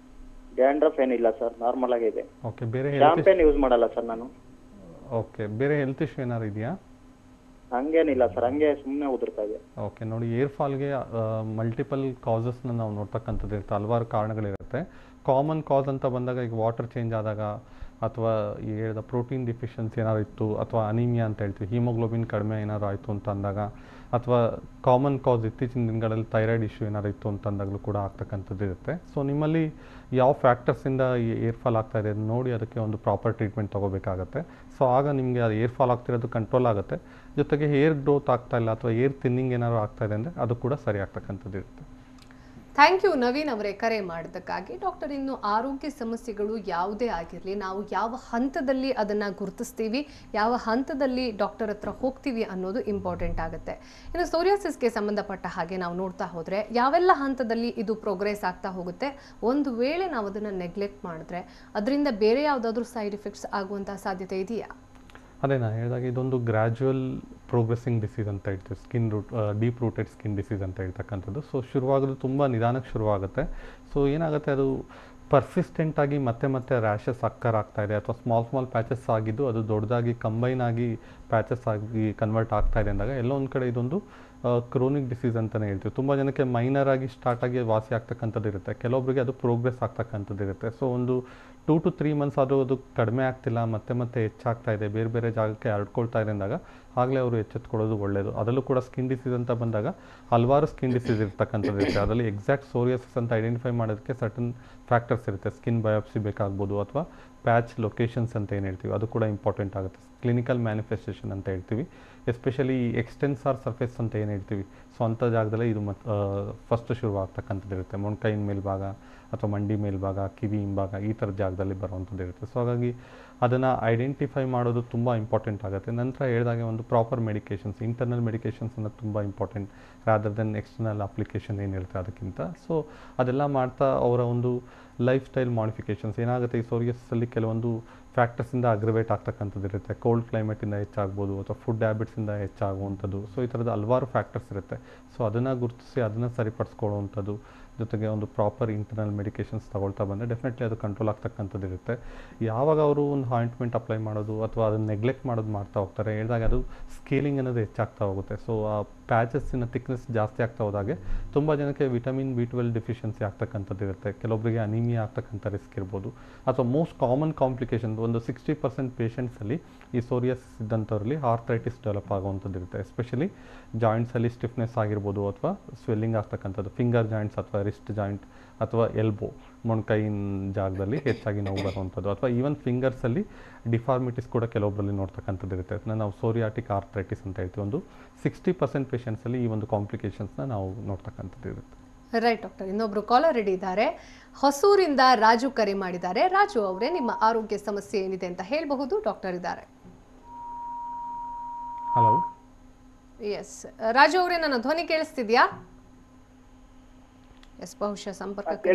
ಡ್ಯಾಂಡ್ರಫ್ ಏನಿಲ್ಲ ಸರ್, ನಾರ್ಮಲ್ ಆಗೇ ಇದೆ. ಓಕೆ. ಬೇರೆ ಶಾಂಪೇನ್ ಯೂಸ್ ಮಾಡಲ್ಲ ಸರ್ ನಾನು. ಓಕೆ. ಬೇರೆ ಹೆಲ್ತ್ ಇಶ್ಯೂ ಏನಾದ್ರು ಇದೆಯಾ? ಹಂಗೇನಿಲ್ಲ ಸರ್, ಹಂಗೆ ಸುಮ್ಮನೆ ಉದುರ್ತಾ ಇದೆ. ಓಕೆ. ನೋಡಿ, ಏರ್ ಫಾಲ್ಗೆ ಮಲ್ಟಿಪಲ್ ಕಾಸಸ್ನ ನಾವು ನೋಡ್ತಕ್ಕಂಥದ್ದು ಇರುತ್ತೆ, ಹಲವಾರು ಕಾರಣಗಳಿರುತ್ತೆ. ಕಾಮನ್ ಕಾಸ್ ಅಂತ ಬಂದಾಗ ಈಗ ವಾಟರ್ ಚೇಂಜ್ ಆದಾಗ, ಅಥವಾ ಹೇಳಿದ ಪ್ರೋಟೀನ್ ಡಿಫಿಷಿಯನ್ಸಿ ಏನಾದ್ರು ಇತ್ತು, ಅಥವಾ ಅನಿಮಿಯಾ ಅಂತ ಹೇಳ್ತೀವಿ, ಹಿಮೋಗ್ಲೋಬಿನ್ ಕಡಿಮೆ ಏನಾದ್ರು ಆಯಿತು ಅಂತ ಅಂದಾಗ, ಅಥವಾ ಕಾಮನ್ ಕಾಸ್ ಇತ್ತೀಚಿನ ದಿನಗಳಲ್ಲಿ ಥೈರಾಯ್ಡ್ ಇಶ್ಯೂ ಏನಾದ್ರು ಇತ್ತು ಅಂತಂದಾಗಲೂ ಕೂಡ ಆಗ್ತಕ್ಕಂಥದ್ದು ಇರುತ್ತೆ. ಸೊ ನಿಮ್ಮಲ್ಲಿ ಯಾವ ಫ್ಯಾಕ್ಟರ್ಸಿಂದ ಈ ಏರ್ ಫಾಲ್ ಆಗ್ತಾ ಇದೆ ನೋಡಿ ಅದಕ್ಕೆ ಒಂದು ಪ್ರಾಪರ್ ಟ್ರೀಟ್ಮೆಂಟ್ ತೊಗೋಬೇಕಾಗತ್ತೆ. ಸೊ ಆಗ ನಿಮಗೆ ಅದು ಏರ್ ಫಾಲ್ ಆಗ್ತಿರೋದು ಕಂಟ್ರೋಲ್ ಆಗುತ್ತೆ. ಜೊತೆಗೆ ಏರ್ ಗ್ರೋತ್ ಆಗ್ತಾ ಇಲ್ಲ ಅಥವಾ ಏರ್ ಥಿನ್ನಿಂಗ್ ಏನಾದ್ರು ಆಗ್ತಾ ಇದೆ ಅಂದರೆ ಅದು ಕೂಡ ಸರಿ ಆಗ್ತಕ್ಕಂಥದ್ದು ಇರುತ್ತೆ. ಥ್ಯಾಂಕ್ ಯು ನವೀನ್ ಅವರೇ ಕರೆ ಮಾಡೋದಕ್ಕಾಗಿ. ಡಾಕ್ಟರ್, ಇನ್ನು ಆರೋಗ್ಯ ಸಮಸ್ಯೆಗಳು ಯಾವುದೇ ಆಗಿರಲಿ, ನಾವು ಯಾವ ಹಂತದಲ್ಲಿ ಅದನ್ನು ಗುರುತಿಸ್ತೀವಿ, ಯಾವ ಹಂತದಲ್ಲಿ ಡಾಕ್ಟರ್ ಹತ್ರ ಹೋಗ್ತೀವಿ ಅನ್ನೋದು ಇಂಪಾರ್ಟೆಂಟ್ ಆಗುತ್ತೆ. ಇನ್ನು ಸೋರಿಯಾಸಿಸ್ಗೆ ಸಂಬಂಧಪಟ್ಟ ಹಾಗೆ ನಾವು ನೋಡ್ತಾ ಹೋದರೆ ಯಾವೆಲ್ಲ ಹಂತದಲ್ಲಿ ಇದು ಪ್ರೋಗ್ರೆಸ್ ಆಗ್ತಾ ಹೋಗುತ್ತೆ, ಒಂದು ವೇಳೆ ನಾವು ಅದನ್ನು ನೆಗ್ಲೆಕ್ಟ್ ಮಾಡಿದ್ರೆ ಅದರಿಂದ ಬೇರೆ ಯಾವುದಾದ್ರೂ ಸೈಡ್ ಎಫೆಕ್ಟ್ಸ್ ಆಗುವಂಥ ಸಾಧ್ಯತೆ ಇದೆಯಾ? ಅದೇ ನಾನು ಹೇಳಿದಾಗ ಇದೊಂದು ಗ್ರ್ಯಾಜುವಲ್ ಪ್ರೋಗ್ರೆಸಿಂಗ್ ಡಿಸೀಸ್ ಅಂತ ಹೇಳ್ತೀವಿ, ಡೀಪ್ ರೂಟೆಡ್ ಸ್ಕಿನ್ ಡಿಸೀಸ್ ಅಂತ ಹೇಳ್ತಕ್ಕಂಥದ್ದು. ಸೊ ಶುರುವಾಗೋದು ತುಂಬ ನಿಧಾನಕ್ಕೆ ಶುರುವಾಗುತ್ತೆ. ಸೊ ಏನಾಗುತ್ತೆ, ಅದು ಪರ್ಸಿಸ್ಟೆಂಟಾಗಿ ಮತ್ತೆ ಮತ್ತೆ ರ್ಯಾಷಸ್ ಅಕ್ಕರ್ ಆಗ್ತಾ ಇದೆ, ಅಥವಾ ಸ್ಮಾಲ್ ಪ್ಯಾಚಸ್ ಆಗಿದ್ದು ಅದು ದೊಡ್ಡದಾಗಿ ಕಂಬೈನ್ ಆಗಿ ಪ್ಯಾಚಸ್ ಆಗಿ ಕನ್ವರ್ಟ್ ಆಗ್ತಾ ಇದೆ ಅಂದಾಗ ಎಲ್ಲ ಒಂದು ಕಡೆ ಇದೊಂದು ಕ್ರೋನಿಕ್ ಡಿಸೀಸ್ ಅಂತಲೇ ಹೇಳ್ತೀವಿ. ತುಂಬ ಜನಕ್ಕೆ ಮೈನರ್ ಆಗಿ ಸ್ಟಾರ್ಟ್ ಆಗಿ ವಾಸಿ ಆಗ್ತಕ್ಕಂಥದ್ದು ಇರುತ್ತೆ, ಕೆಲವೊಬ್ಬರಿಗೆ ಅದು ಪ್ರೋಗ್ರೆಸ್ ಆಗ್ತಕ್ಕಂಥದ್ದು ಇರುತ್ತೆ. ಸೊ ಒಂದು 2 to 3 months ಆದರೂ ಅದು ಕಡಿಮೆ ಆಗ್ತಿಲ್ಲ, ಮತ್ತೆ ಹೆಚ್ಚಾಗ್ತಾ ಇದೆ, ಬೇರೆ ಬೇರೆ ಜಾಗಕ್ಕೆ ಹರಡ್ಕೊಳ್ತಾ ಇದೆ ಅಂದಾಗ ಆಗಲೇ ಅವರು ಎಚ್ಚೆತ್ಕೊಳ್ಳೋದು ಒಳ್ಳೆಯದು. ಅದರಲ್ಲೂ ಕೂಡ ಸ್ಕಿನ್ ಡಿಸೀಸ್ ಅಂತ ಬಂದಾಗ ಹಲವಾರು ಸ್ಕಿನ್ ಡಿಸೀಸ್ ಇರ್ತಕ್ಕಂಥದ್ದು ಇರುತ್ತೆ. ಅದರಲ್ಲಿ ಎಕ್ಸಾಕ್ಟ್ ಸೋರಿಯಾಸಿಸ್ ಅಂತ ಐಡೆಂಟಿಫೈ ಮಾಡೋದಕ್ಕೆ ಸರ್ಟನ್ ಫ್ಯಾಕ್ಟರ್ಸ್ ಇರುತ್ತೆ. ಸ್ಕಿನ್ ಬಯಾಪ್ಸಿ ಬೇಕಾಗ್ಬೋದು, ಅಥವಾ ಪ್ಯಾಚ್ ಲೊಕೇಶನ್ಸ್ ಅಂತ ಏನು ಹೇಳ್ತೀವಿ ಅದು ಕೂಡ ಇಂಪಾರ್ಟೆಂಟ್ ಆಗುತ್ತೆ. ಕ್ಲಿನಿಕಲ್ ಮ್ಯಾನಿಫೆಸ್ಟೇಷನ್ ಅಂತ ಹೇಳ್ತೀವಿ. ಎಸ್ಪೆಷಲಿ ಎಕ್ಸ್ಟೆನ್ಸಾರ್ ಸರ್ಫೇಸ್ ಅಂತ ಏನು ಹೇಳ್ತೀವಿ, ಸೊ ಅಂಥ ಜಾಗದಲ್ಲೇ ಇದು ಫಸ್ಟ್ ಶುರುವಾಗ್ತಕ್ಕಂಥದ್ದು ಇರುತ್ತೆ. ಮೊಣಕೈನ ಮೇಲ್ಭಾಗ ಅಥವಾ ಮಂಡಿ ಮೇಲ್ಭಾಗ, ಕಿವಿ ಹಿಂಭಾಗ, ಈ ಥರದ ಜಾಗದಲ್ಲಿ ಬರುವಂಥದ್ದು ಇರುತ್ತೆ. ಸೊ ಹಾಗಾಗಿ ಅದನ್ನು ಐಡೆಂಟಿಫೈ ಮಾಡೋದು ತುಂಬ ಇಂಪಾರ್ಟೆಂಟ್ ಆಗುತ್ತೆ. ನಂತರ ಹೇಳಿದಾಗೆ ಒಂದು ಪ್ರಾಪರ್ ಮೆಡಿಕೇಷನ್ಸ್, ಇಂಟರ್ನಲ್ ಮೆಡಿಕೇಷನ್ಸ್ ಅನ್ನೋದು ತುಂಬ important rather then external application ಏನಿರುತ್ತೆ ಅದಕ್ಕಿಂತ. ಸೊ ಅದೆಲ್ಲ ಮಾಡ್ತಾ ಅವರ ಒಂದು ಲೈಫ್ ಸ್ಟೈಲ್ ಮಾಡಿಫಿಕೇಷನ್ಸ್ ಏನಾಗುತ್ತೆ, ಈ ಸೋರಿಯಾಸಿಸಲ್ಲಿ ಕೆಲವೊಂದು ಫ್ಯಾಕ್ಟರ್ಸಿಂದ ಅಗ್ರವೇಟ್ ಆಗ್ತಕ್ಕಂಥದ್ದು ಇರುತ್ತೆ. ಕೋಲ್ಡ್ ಕ್ಲೈಮೇಟಿಂದ ಹೆಚ್ಚಾಗ್ಬೋದು, ಅಥವಾ ಫುಡ್ ಹ್ಯಾಬಿಟ್ಸಿಂದ ಹೆಚ್ಚಾಗುವಂಥದ್ದು. ಸೊ ಈ ಥರದ ಹಲವಾರು ಫ್ಯಾಕ್ಟರ್ಸ್ ಇರುತ್ತೆ. ಸೊ ಅದನ್ನು ಗುರುತಿಸಿ ಅದನ್ನು ಸರಿಪಡಿಸ್ಕೊಳ್ಳುವಂಥದ್ದು, ಜೊತೆಗೆ ಒಂದು ಪ್ರಾಪರ್ ಇಂಟರ್ನಲ್ ಮೆಡಿಕೇಷನ್ಸ್ ತಗೊಳ್ತಾ ಬಂದರೆ ಡೆಫಿನೆಟ್ಲಿ ಅದು ಕಂಟ್ರೋಲ್ ಆಗ್ತಕ್ಕಂಥದ್ದು ಇರುತ್ತೆ. ಯಾವಾಗ ಅವರು ಒಂದು ಆಯಿಂಟ್ಮೆಂಟ್ ಅಪ್ಲೈ ಮಾಡೋದು ಅಥವಾ ಅದನ್ನು ನೆಗ್ಲೆಕ್ಟ್ ಮಾಡೋದು ಮಾಡ್ತಾ ಹೋಗ್ತಾರೆ, ಹೇಳಿದಾಗ ಅದು ಸ್ಕೇಲಿಂಗ್ ಅನ್ನೋದು ಹೆಚ್ಚಾಗ್ತಾ ಹೋಗುತ್ತೆ. ಸೊ ಆ ಪ್ಯಾಚಸ್ಸಿನ ಥಿಕ್ನೆಸ್ ಜಾಸ್ತಿ ಆಗ್ತಾ ಹೋದಾಗೆ ತುಂಬ ಜನಕ್ಕೆ ವಿಟಮಿನ್ B12 ಡೆಫಿಷಿಯನ್ಸಿ ಆಗ್ತಕ್ಕಂಥದ್ದು ಇರುತ್ತೆ. ಕೆಲವೊಬ್ಬರಿಗೆ ಅನಿಮಿಯಾ ಆಗ್ತಕ್ಕಂಥ ರಿಸ್ಕ್ ಇರ್ಬೋದು, ಅಥವಾ ಮೋಸ್ಟ್ ಕಾಮನ್ ಕಾಂಪ್ಲಿಕೇಶನ್ ಒಂದು 60% ಪೇಷಂಟ್ಸಲ್ಲಿ ಈ ಸೋರಿಯಾಸಿಸ್ ಇದ್ದಂಥವ್ರಲ್ಲಿ ಆರ್ಥ್ರೈಟಿಸ್ ಡೆವಲಪ್ ಆಗುವಂಥದ್ದು ಇರುತ್ತೆ. ಎಸ್ಪೆಷಲಿ ಜಾಯಿಂಟ್ಸಲ್ಲಿ ಸ್ಟಿಫ್ನೆಸ್ ಆಗಿರ್ಬೋದು ಅಥವಾ ಸ್ವೆಲ್ಲಿಂಗ್ ಆಗ್ತಕ್ಕಂಥದ್ದು, ಫಿಂಗರ್ ಜಾಯಿಂಟ್ಸ್ ಅಥವಾ ರಿಸ್ಟ್ ಜಾಯಿಂಟ್ ಅಥವಾ ಎಲ್ಬೋ ಮೊಣಕೈಯಿನ ಜಾಗದಲ್ಲಿ ಹೆಚ್ಚಾಗಿ ನೋವು ಬರುವಂಥದ್ದು, ಅಥವಾ ಈವನ್ ಫಿಂಗರ್ಸಲ್ಲಿ ಡಿಫಾರ್ಮಿಟೀಸ್ ಕೂಡ ಕೆಲವೊಬ್ಬರಲ್ಲಿ ನೋಡ್ತಕ್ಕಂಥದ್ದು ಇರುತ್ತೆ. ಅದನ್ನ ನಾವು ಸೋರಿಯಾಟಿಕ್ ಆರ್ಥ್ರೈಟಿಸ್ ಅಂತ ಹೇಳ್ತೀವಿ. ಒಂದು 60% ಪೇಷಂಟ್ಸಲ್ಲಿ ಈ ಒಂದು ಕಾಂಪ್ಲಿಕೇಶನ್ಸ್ನ ನಾವು ನೋಡ್ತಕ್ಕಂಥದ್ದು ಇರುತ್ತೆ. ರೈಟ್ ಡಾಕ್ಟರ್, ಇನ್ನೊಬ್ರು ಕಾಲರ್ ರೆಡಿ ಇದ್ದಾರೆ. ಹೊಸೂರಿಂದ ರಾಜು ಕರೆ ಮಾಡಿದ್ದಾರೆ. ರಾಜು ಅವರೇ, ನಿಮ್ಮ ಆರೋಗ್ಯ ಸಮಸ್ಯೆ ಏನಿದೆ ಅಂತ ಹೇಳಬಹುದು, ಡಾಕ್ಟರ್ ಇದ್ದಾರೆ. ಹಲೋ. ಎಸ್ ರಾಜು ಅವರೇ, ನನ್ನ ಧ್ವನಿ ಕೇಳಿಸ್ತಿದ್ಯಾ? ಎಸ್, ಬಹುಶಃ ಸಂಪರ್ಕ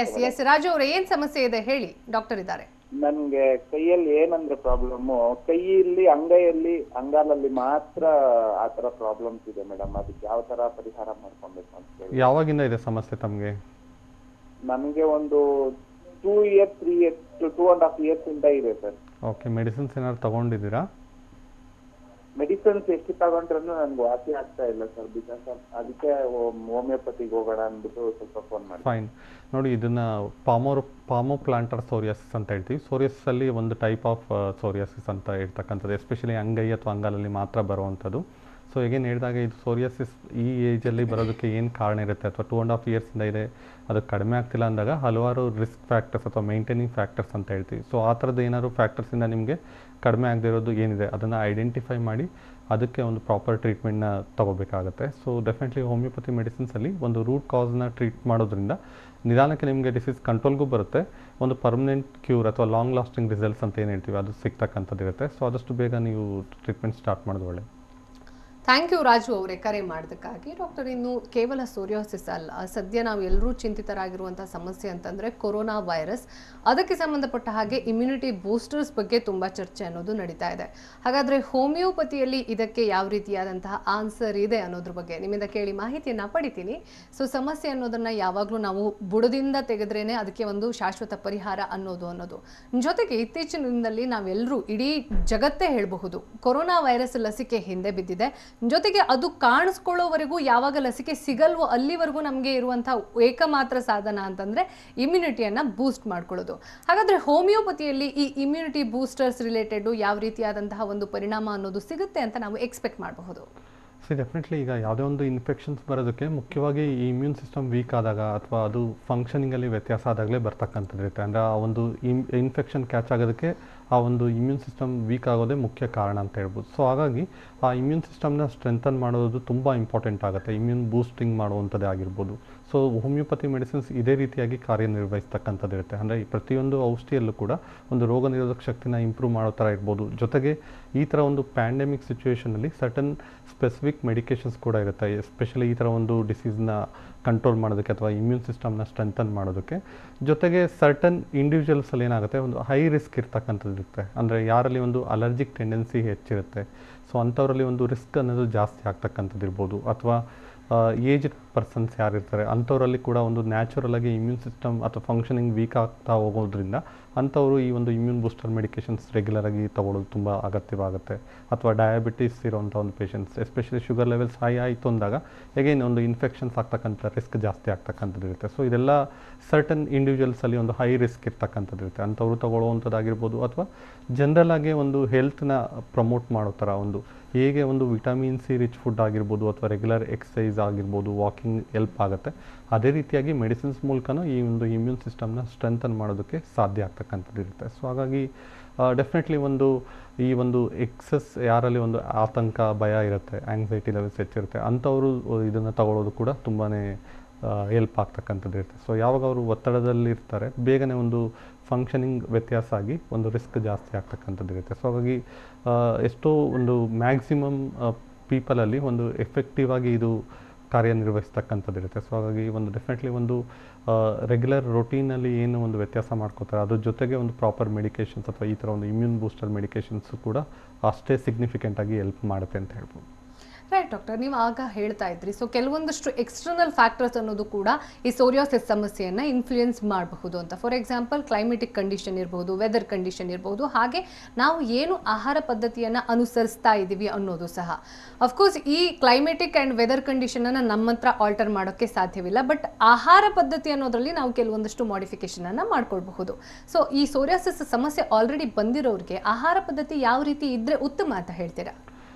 ಎಸ್ ಎಸ್ ರಾಜು ಅವರೇ, ಏನ್ ಸಮಸ್ಯೆ ಇದೆ ಹೇಳಿ, ಡಾಕ್ಟರ್ ಇದ್ದಾರೆ. ನನ್ಗೆ ಕೈಯಲ್ಲಿ ಏನಂದ್ರೆ ಪ್ರಾಬ್ಲಮ್, ಕೈಯಲ್ಲಿ ಅಂಗೈಯಲ್ಲಿ ಅಂಗಾಲಲ್ಲಿ ಮಾತ್ರ ಆತರ ಪ್ರಾಬ್ಲಮ್ಸ್ ಇದೆ ಮೇಡಮ್. ಅದಕ್ಕೆ ಯಾವ ತರ ಪರಿಹಾರ ಮಾಡ್ಕೊಬೇಕು ಅಂತ ಹೇಳಿ. ಯಾವಾಗಿಂದ ಇದೆ ಸಮಸ್ಯೆ ತಮಗೆ? ನಮಗೆ ಒಂದು 2 years 3 years 2.5 years ಇಂದ ಇದೆ ಸರ್. ಓಕೆ, ಮೆಡಿಸಿನ್ಸ್ ಏನಾದ್ರು ತಗೊಂಡಿದ್ದೀರಾ? ಮೆಡಿಸಿನ್ಸ್ ಎಷ್ಟು ತಗೊಂಡ್ರೂ ನನ್ಗೆ ವಾಸಿ ಆಗ್ತಾ ಇಲ್ಲ ಸರ್. ಬಿಕಾಸ್ ಅದಕ್ಕೆ ಹೋಮಿಯೋಪತಿಗೆ ಹೋಗೋಣ ಅಂದ್ಬಿಟ್ಟು ಸ್ವಲ್ಪ ಫೋನ್ ಮಾಡಿ. ಫೈನ್, ನೋಡಿ ಇದನ್ನ ಪಾಮೋಪ್ಲಾಂಟರ್ ಸೋರಿಯಾಸಿಸ್ ಅಂತ ಹೇಳ್ತೀವಿ. ಸೋರಿಯಾಸಿಸ್ ಅಲ್ಲಿ ಒಂದು ಟೈಪ್ ಆಫ್ ಸೋರಿಯಾಸಿಸ್ ಅಂತ ಇರ್ತಕ್ಕಂಥದ್ದು, ಎಸ್ಪೆಷಲಿ ಅಂಗೈ ಅಥವಾ ಅಂಗಾಲಲ್ಲಿ ಮಾತ್ರ ಬರುವಂಥದ್ದು. ಸೊ ಈಗೇನು ಹೇಳಿದಾಗ ಇದು ಸೋರಿಯಾಸಿಸ್ ಈ ಏಜಲ್ಲಿ ಬರೋದಕ್ಕೆ ಏನು ಕಾರಣ ಇರುತ್ತೆ, ಅಥವಾ 2.5 yearsಯಿಂದ ಇದೆ, ಅದು ಕಡಿಮೆ ಆಗ್ತಿಲ್ಲ ಅಂದಾಗ ಹಲವಾರು ರಿಸ್ಕ್ ಫ್ಯಾಕ್ಟರ್ಸ್ ಅಥವಾ ಮೇಂಟೈನಿಂಗ್ ಫ್ಯಾಕ್ಟರ್ಸ್ ಅಂತ ಹೇಳ್ತೀವಿ. ಸೊ ಆ ಥರದ್ದು ಏನಾದ್ರು ಫ್ಯಾಕ್ಟರ್ಸಿಂದ ನಿಮಗೆ ಕಡಿಮೆ ಆಗದಿರೋದು ಏನಿದೆ ಅದನ್ನು ಐಡೆಂಟಿಫೈ ಮಾಡಿ ಅದಕ್ಕೆ ಒಂದು ಪ್ರಾಪರ್ ಟ್ರೀಟ್ಮೆಂಟ್ನ ತಗೋಬೇಕಾಗುತ್ತೆ. ಸೊ ಡೆಫಿನೆಟ್ಲಿ ಹೋಮಿಯೋಪತಿ ಮೆಡಿಸಿನ್ಸಲ್ಲಿ ಒಂದು ರೂಟ್ ಕಾಸ್ನ ಟ್ರೀಟ್ ಮಾಡೋದ್ರಿಂದ ನಿಧಾನಕ್ಕೆ ನಿಮಗೆ ಡಿಸೀಸ್ ಕಂಟ್ರೋಲ್ಗೂ ಬರುತ್ತೆ, ಒಂದು ಪರ್ಮನೆಂಟ್ ಕ್ಯೂರ್ ಅಥವಾ ಲಾಂಗ್ ಲಾಸ್ಟಿಂಗ್ ರಿಸಲ್ಟ್ಸ್ ಅಂತ ಏನು ಹೇಳ್ತೀವಿ ಅದು ಸಿಗ್ತಕ್ಕಂಥದ್ದು ಇರುತ್ತೆ. ಸೊ ಆದಷ್ಟು ಬೇಗ ನೀವು ಟ್ರೀಟ್ಮೆಂಟ್ ಸ್ಟಾರ್ಟ್ ಮಾಡೋದು ಒಳ್ಳೆ. ಥ್ಯಾಂಕ್ ಯು ರಾಜು ಅವರೇ ಕರೆ ಮಾಡೋದಕ್ಕಾಗಿ. ಡಾಕ್ಟರ್, ಇನ್ನು ಕೇವಲ ಸೋರಿಯಾಸಿಸ್ ಅಲ್ಲ, ಸದ್ಯ ನಾವು ಎಲ್ಲರೂ ಚಿಂತಿತರಾಗಿರುವಂಥ ಸಮಸ್ಯೆ ಅಂತಂದರೆ ಕೊರೋನಾ ವೈರಸ್. ಅದಕ್ಕೆ ಸಂಬಂಧಪಟ್ಟ ಹಾಗೆ ಇಮ್ಯುನಿಟಿ ಬೂಸ್ಟರ್ಸ್ ಬಗ್ಗೆ ತುಂಬ ಚರ್ಚೆ ಅನ್ನೋದು ನಡೀತಾ ಇದೆ. ಹಾಗಾದರೆ ಹೋಮಿಯೋಪತಿಯಲ್ಲಿ ಇದಕ್ಕೆ ಯಾವ ರೀತಿಯಾದಂತಹ ಆನ್ಸರ್ ಇದೆ ಅನ್ನೋದ್ರ ಬಗ್ಗೆ ನಿಮ್ಮಿಂದ ಕೇಳಿ ಮಾಹಿತಿಯನ್ನು ಪಡಿತೀನಿ. ಸೊ ಸಮಸ್ಯೆ ಅನ್ನೋದನ್ನು ಯಾವಾಗಲೂ ನಾವು ಬುಡದಿಂದ ತೆಗೆದ್ರೇ ಅದಕ್ಕೆ ಒಂದು ಶಾಶ್ವತ ಪರಿಹಾರ ಅನ್ನೋದು. ಜೊತೆಗೆ ಇತ್ತೀಚಿನ ದಿನದಲ್ಲಿ ನಾವೆಲ್ಲರೂ, ಇಡೀ ಜಗತ್ತೇ ಹೇಳಬಹುದು, ಕೊರೋನಾ ವೈರಸ್ ಲಸಿಕೆ ಹಿಂದೆ ಬಿದ್ದಿದೆ. ಜೊತೆಗೆ ಅದು ಕಾಣಿಸ್ಕೊಳ್ಳೋವರೆಗೂ, ಯಾವಾಗ ಲಸಿಕೆ ಸಿಗಲ್ವೋ ಅಲ್ಲಿವರೆಗೂ ನಮಗೆ ಇರುವಂತಹ ಏಕಮಾತ್ರ ಸಾಧನ ಅಂತಂದ್ರೆ ಇಮ್ಯುನಿಟಿಯನ್ನ ಬೂಸ್ಟ್ ಮಾಡ್ಕೊಳ್ಳೋದು. ಹಾಗಾದ್ರೆ ಹೋಮಿಯೋಪತಿಯಲ್ಲಿ ಈ ಇಮ್ಯುನಿಟಿ ಬೂಸ್ಟರ್ಸ್ ರಿಲೇಟೆಡ್ ಯಾವ ರೀತಿಯಾದಂತಹ ಒಂದು ಪರಿಣಾಮ ಅನ್ನೋದು ಸಿಗುತ್ತೆ ಅಂತ ನಾವು ಎಕ್ಸ್ಪೆಕ್ಟ್ ಮಾಡಬಹುದು? ಡೆಫಿನೆಟ್ಲಿ ಈಗ ಯಾವುದೇ ಒಂದು ಇನ್ಫೆಕ್ಷನ್ಸ್ ಬರೋದಕ್ಕೆ ಮುಖ್ಯವಾಗಿ ಈ ಇಮ್ಯೂನ್ ಸಿಸ್ಟಮ್ ವೀಕ್ ಆದಾಗ ಅಥವಾ ಅದು ಫಂಕ್ಷನಿಂಗಲ್ಲಿ ವ್ಯತ್ಯಾಸ ಆದಾಗಲೇ ಬರ್ತಕ್ಕಂಥದ್ದು ಇರುತ್ತೆ. ಅಂದರೆ ಆ ಒಂದು ಇನ್ಫೆಕ್ಷನ್ ಕ್ಯಾಚ್ ಆಗೋದಕ್ಕೆ ಆ ಒಂದು ಇಮ್ಯೂನ್ ಸಿಸ್ಟಮ್ ವೀಕ್ ಆಗೋದೇ ಮುಖ್ಯ ಕಾರಣ ಅಂತ ಹೇಳ್ಬೋದು. ಸೊ ಹಾಗಾಗಿ ಆ ಇಮ್ಯೂನ್ ಸಿಸ್ಟಮ್ನ ಸ್ಟ್ರೆಂಥನ್ ಮಾಡೋದು ತುಂಬ ಇಂಪಾರ್ಟೆಂಟ್ ಆಗುತ್ತೆ, ಇಮ್ಯೂನ್ ಬೂಸ್ಟಿಂಗ್ ಮಾಡುವಂಥದ್ದೇ ಆಗಿರ್ಬೋದು. ಸೊ ಹೋಮಿಯೋಪತಿ ಮೆಡಿಸಿನ್ಸ್ ಇದೇ ರೀತಿಯಾಗಿ ಕಾರ್ಯನಿರ್ವಹಿಸ್ತಕ್ಕಂಥದ್ದು ಇರುತ್ತೆ. ಅಂದರೆ ಪ್ರತಿಯೊಂದು ಔಷಧಿಯಲ್ಲೂ ಕೂಡ ಒಂದು ರೋಗ ನಿರೋಧಕ ಶಕ್ತಿನ ಇಂಪ್ರೂವ್ ಮಾಡೋ ಥರ ಇರ್ಬೋದು. ಜೊತೆಗೆ ಈ ಥರ ಒಂದು ಪ್ಯಾಂಡೆಮಿಕ್ ಸಿಚುವೇಷನಲ್ಲಿ ಸರ್ಟನ್ ಸ್ಪೆಸಿಫಿಕ್ ಮೆಡಿಕೇಷನ್ಸ್ ಕೂಡ ಇರುತ್ತೆ, ಎಸ್ಪೆಷಲಿ ಈ ಥರ ಒಂದು ಡಿಸೀಸ್ನ ಕಂಟ್ರೋಲ್ ಮಾಡೋದಕ್ಕೆ ಅಥವಾ ಇಮ್ಯೂನ್ ಸಿಸ್ಟಮ್ನ ಸ್ಟ್ರೆಂಥನ್ ಮಾಡೋದಕ್ಕೆ. ಜೊತೆಗೆ ಸರ್ಟನ್ ಇಂಡಿವಿಜುವಲ್ಸಲ್ಲಿ ಏನಾಗುತ್ತೆ, ಒಂದು ಹೈ ರಿಸ್ಕ್ ಇರ್ತಕ್ಕಂಥದ್ದು ಇರುತ್ತೆ. ಅಂದರೆ ಯಾರಲ್ಲಿ ಒಂದು ಅಲರ್ಜಿಕ್ ಟೆಂಡೆನ್ಸಿ ಹೆಚ್ಚಿರುತ್ತೆ, ಸೊ ಅಂಥವರಲ್ಲಿ ಒಂದು ರಿಸ್ಕ್ ಅನ್ನೋದು ಜಾಸ್ತಿ ಆಗ್ತಕ್ಕಂಥದ್ದು ಇರ್ಬೋದು. ಅಥವಾ ಏಜ್ಡ್ ಪರ್ಸನ್ಸ್ ಯಾರಿರ್ತಾರೆ ಅಂಥವರಲ್ಲಿ ಕೂಡ ಒಂದು ನ್ಯಾಚುರಲ್ ಆಗಿ ಇಮ್ಯೂನ್ ಸಿಸ್ಟಮ್ ಅಥವಾ ಫಂಕ್ಷನಿಂಗ್ ವೀಕ್ ಆಗ್ತಾ ಹೋಗೋದ್ರಿಂದ ಅಂಥವರು ಈ ಒಂದು ಇಮ್ಯೂನ್ ಬೂಸ್ಟರ್ ಮೆಡಿಕೇಷನ್ಸ್ ರೆಗ್ಯುಲರ್ ಆಗಿ ತಗೊಳ್ಳೋದು ತುಂಬ ಅಗತ್ಯವಾಗುತ್ತೆ. ಅಥವಾ ಡಯಾಬಿಟಿಸ್ ಇರೋವಂಥ ಒಂದು patients, especially sugar levels high ಆಯಿತು ಅಂದಾಗ ಹೇಗೇನು ಒಂದು ಇನ್ಫೆಕ್ಷನ್ಸ್ ಆಗ್ತಕ್ಕಂಥ ರಿಸ್ಕ್ ಜಾಸ್ತಿ ಆಗ್ತಕ್ಕಂಥದ್ದು ಇರುತ್ತೆ. ಸೊ ಇದೆಲ್ಲ ಸರ್ಟನ್ ಇಂಡಿವಿಜುವಲ್ಸಲ್ಲಿ ಒಂದು ಹೈ ರಿಸ್ಕ್ ಇರ್ತಕ್ಕಂಥದ್ದು ಇರುತ್ತೆ, ಅಂಥವ್ರು ತಗೊಳ್ಳುವಂಥದ್ದಾಗಿರ್ಬೋದು. ಅಥವಾ ಜನರಲ್ ಆಗಿ ಒಂದು ಹೆಲ್ತ್ನ ಪ್ರಮೋಟ್ ಮಾಡೋ ಥರ ಒಂದು ಹೇಗೆ ಒಂದು ವಿಟಮಿನ್ ಸಿ ರಿಚ್ ಫುಡ್ ಆಗಿರ್ಬೋದು ಅಥವಾ ರೆಗ್ಯುಲರ್ ಎಕ್ಸಸೈಸ್ ಆಗಿರ್ಬೋದು, ವಾಕಿಂಗ್ ಹೆಲ್ಪ್ ಆಗುತ್ತೆ, ಅದೇ ರೀತಿಯಾಗಿ ಮೆಡಿಸಿನ್ಸ್ ಮೂಲಕನೂ ಈ ಒಂದು ಇಮ್ಯೂನ್ ಸಿಸ್ಟಮ್ನ ಸ್ಟ್ರೆಂಥನ್ ಮಾಡೋದಕ್ಕೆ ಸಾಧ್ಯ ಆಗ್ತಕ್ಕಂಥದ್ದು ಇರುತ್ತೆ. ಸೊ ಹಾಗಾಗಿ ಡೆಫಿನೆಟ್ಲಿ ಈ ಒಂದು ಎಕ್ಸಸ್ ಯಾರಲ್ಲಿ ಒಂದು ಆತಂಕ, ಭಯ ಇರುತ್ತೆ, ಆಂಗ್ಸೈಟಿ ಲೆವೆಲ್ಸ್ ಹೆಚ್ಚಿರುತ್ತೆ, ಅಂಥವರು ಇದನ್ನು ತಗೊಳ್ಳೋದು ಕೂಡ ತುಂಬಾ ಹೆಲ್ಪ್ ಆಗ್ತಕ್ಕಂಥದ್ದು ಇರುತ್ತೆ. ಸೊ ಯಾವಾಗ ಅವರು ಒತ್ತಡದಲ್ಲಿರ್ತಾರೆ ಬೇಗನೆ ಒಂದು ಫಂಕ್ಷನಿಂಗ್ ವ್ಯತ್ಯಾಸ ಆಗಿ ಒಂದು ರಿಸ್ಕ್ ಜಾಸ್ತಿ ಆಗ್ತಕ್ಕಂಥದ್ದು ಇರುತ್ತೆ. ಸೊ ಹಾಗಾಗಿ ಎಷ್ಟೋ ಒಂದು ಮ್ಯಾಕ್ಸಿಮಮ್ ಪೀಪಲಲ್ಲಿ ಒಂದು ಎಫೆಕ್ಟಿವ್ ಆಗಿ ಇದು ಕಾರ್ಯನಿರ್ವಹಿಸ್ತಕ್ಕಂಥದ್ದು ಇರುತ್ತೆ. ಸೊ ಹಾಗಾಗಿ ಒಂದು ಡೆಫಿನೆಟ್ಲಿ ಒಂದು ರೆಗ್ಯುಲರ್ ರೊಟೀನಲ್ಲಿ ಏನು ಒಂದು ವ್ಯತ್ಯಾಸ ಮಾಡ್ಕೋತಾರೆ ಅದ್ರ ಜೊತೆಗೆ ಒಂದು ಪ್ರಾಪರ್ ಮೆಡಿಕೇಷನ್ಸ್ ಅಥವಾ ಈ ಥರ ಒಂದು ಇಮ್ಯೂನ್ ಬೂಸ್ಟರ್ ಮೆಡಿಕೇಷನ್ಸು ಕೂಡ ಅಷ್ಟೇ ಸಿಗ್ನಿಫಿಕೆಂಟಾಗಿ ಹೆಲ್ಪ್ ಮಾಡುತ್ತೆ ಅಂತ ಹೇಳ್ಬೋದು. ರೈಟ್ ಡಾಕ್ಟರ್, ನೀವು ಆಗ ಹೇಳ್ತಾ ಇದ್ರಿ, ಸೊ ಕೆಲವೊಂದಷ್ಟು ಎಕ್ಸ್ಟರ್ನಲ್ ಫ್ಯಾಕ್ಟರ್ಸ್ ಅನ್ನೋದು ಕೂಡ ಈ ಸೋರಿಯಾಸಿಸ್ ಸಮಸ್ಯೆಯನ್ನು ಇನ್ಫ್ಲೂಯೆನ್ಸ್ ಮಾಡಬಹುದು ಅಂತ. ಫಾರ್ ಎಕ್ಸಾಂಪಲ್ ಕ್ಲೈಮೆಟಿಕ್ ಕಂಡೀಷನ್ ಇರಬಹುದು, ವೆದರ್ ಕಂಡೀಷನ್ ಇರಬಹುದು, ಹಾಗೆ ನಾವು ಏನು ಆಹಾರ ಪದ್ಧತಿಯನ್ನು ಅನುಸರಿಸ್ತಾ ಇದ್ದೀವಿ ಅನ್ನೋದು ಸಹ. ಅಫ್ಕೋರ್ಸ್ ಈ ಕ್ಲೈಮೆಟಿಕ್ ಆ್ಯಂಡ್ ವೆದರ್ ಕಂಡೀಷನನ್ನು ನಮ್ಮ ಹತ್ರ ಆಲ್ಟರ್ ಮಾಡೋಕ್ಕೆ ಸಾಧ್ಯವಿಲ್ಲ, ಬಟ್ ಆಹಾರ ಪದ್ಧತಿ ಅನ್ನೋದರಲ್ಲಿ ನಾವು ಕೆಲವೊಂದಷ್ಟು ಮಾಡಿಫಿಕೇಷನನ್ನು ಮಾಡ್ಕೊಳ್ಬಹುದು. ಸೊ ಈ ಸೋರಿಯಾಸಿಸ್ ಸಮಸ್ಯೆ ಆಲ್ರೆಡಿ ಬಂದಿರೋರಿಗೆ ಆಹಾರ ಪದ್ಧತಿ ಯಾವ ರೀತಿ ಇದ್ದರೆ ಉತ್ತಮ ಅಂತ ಹೇಳ್ತೀರಾ?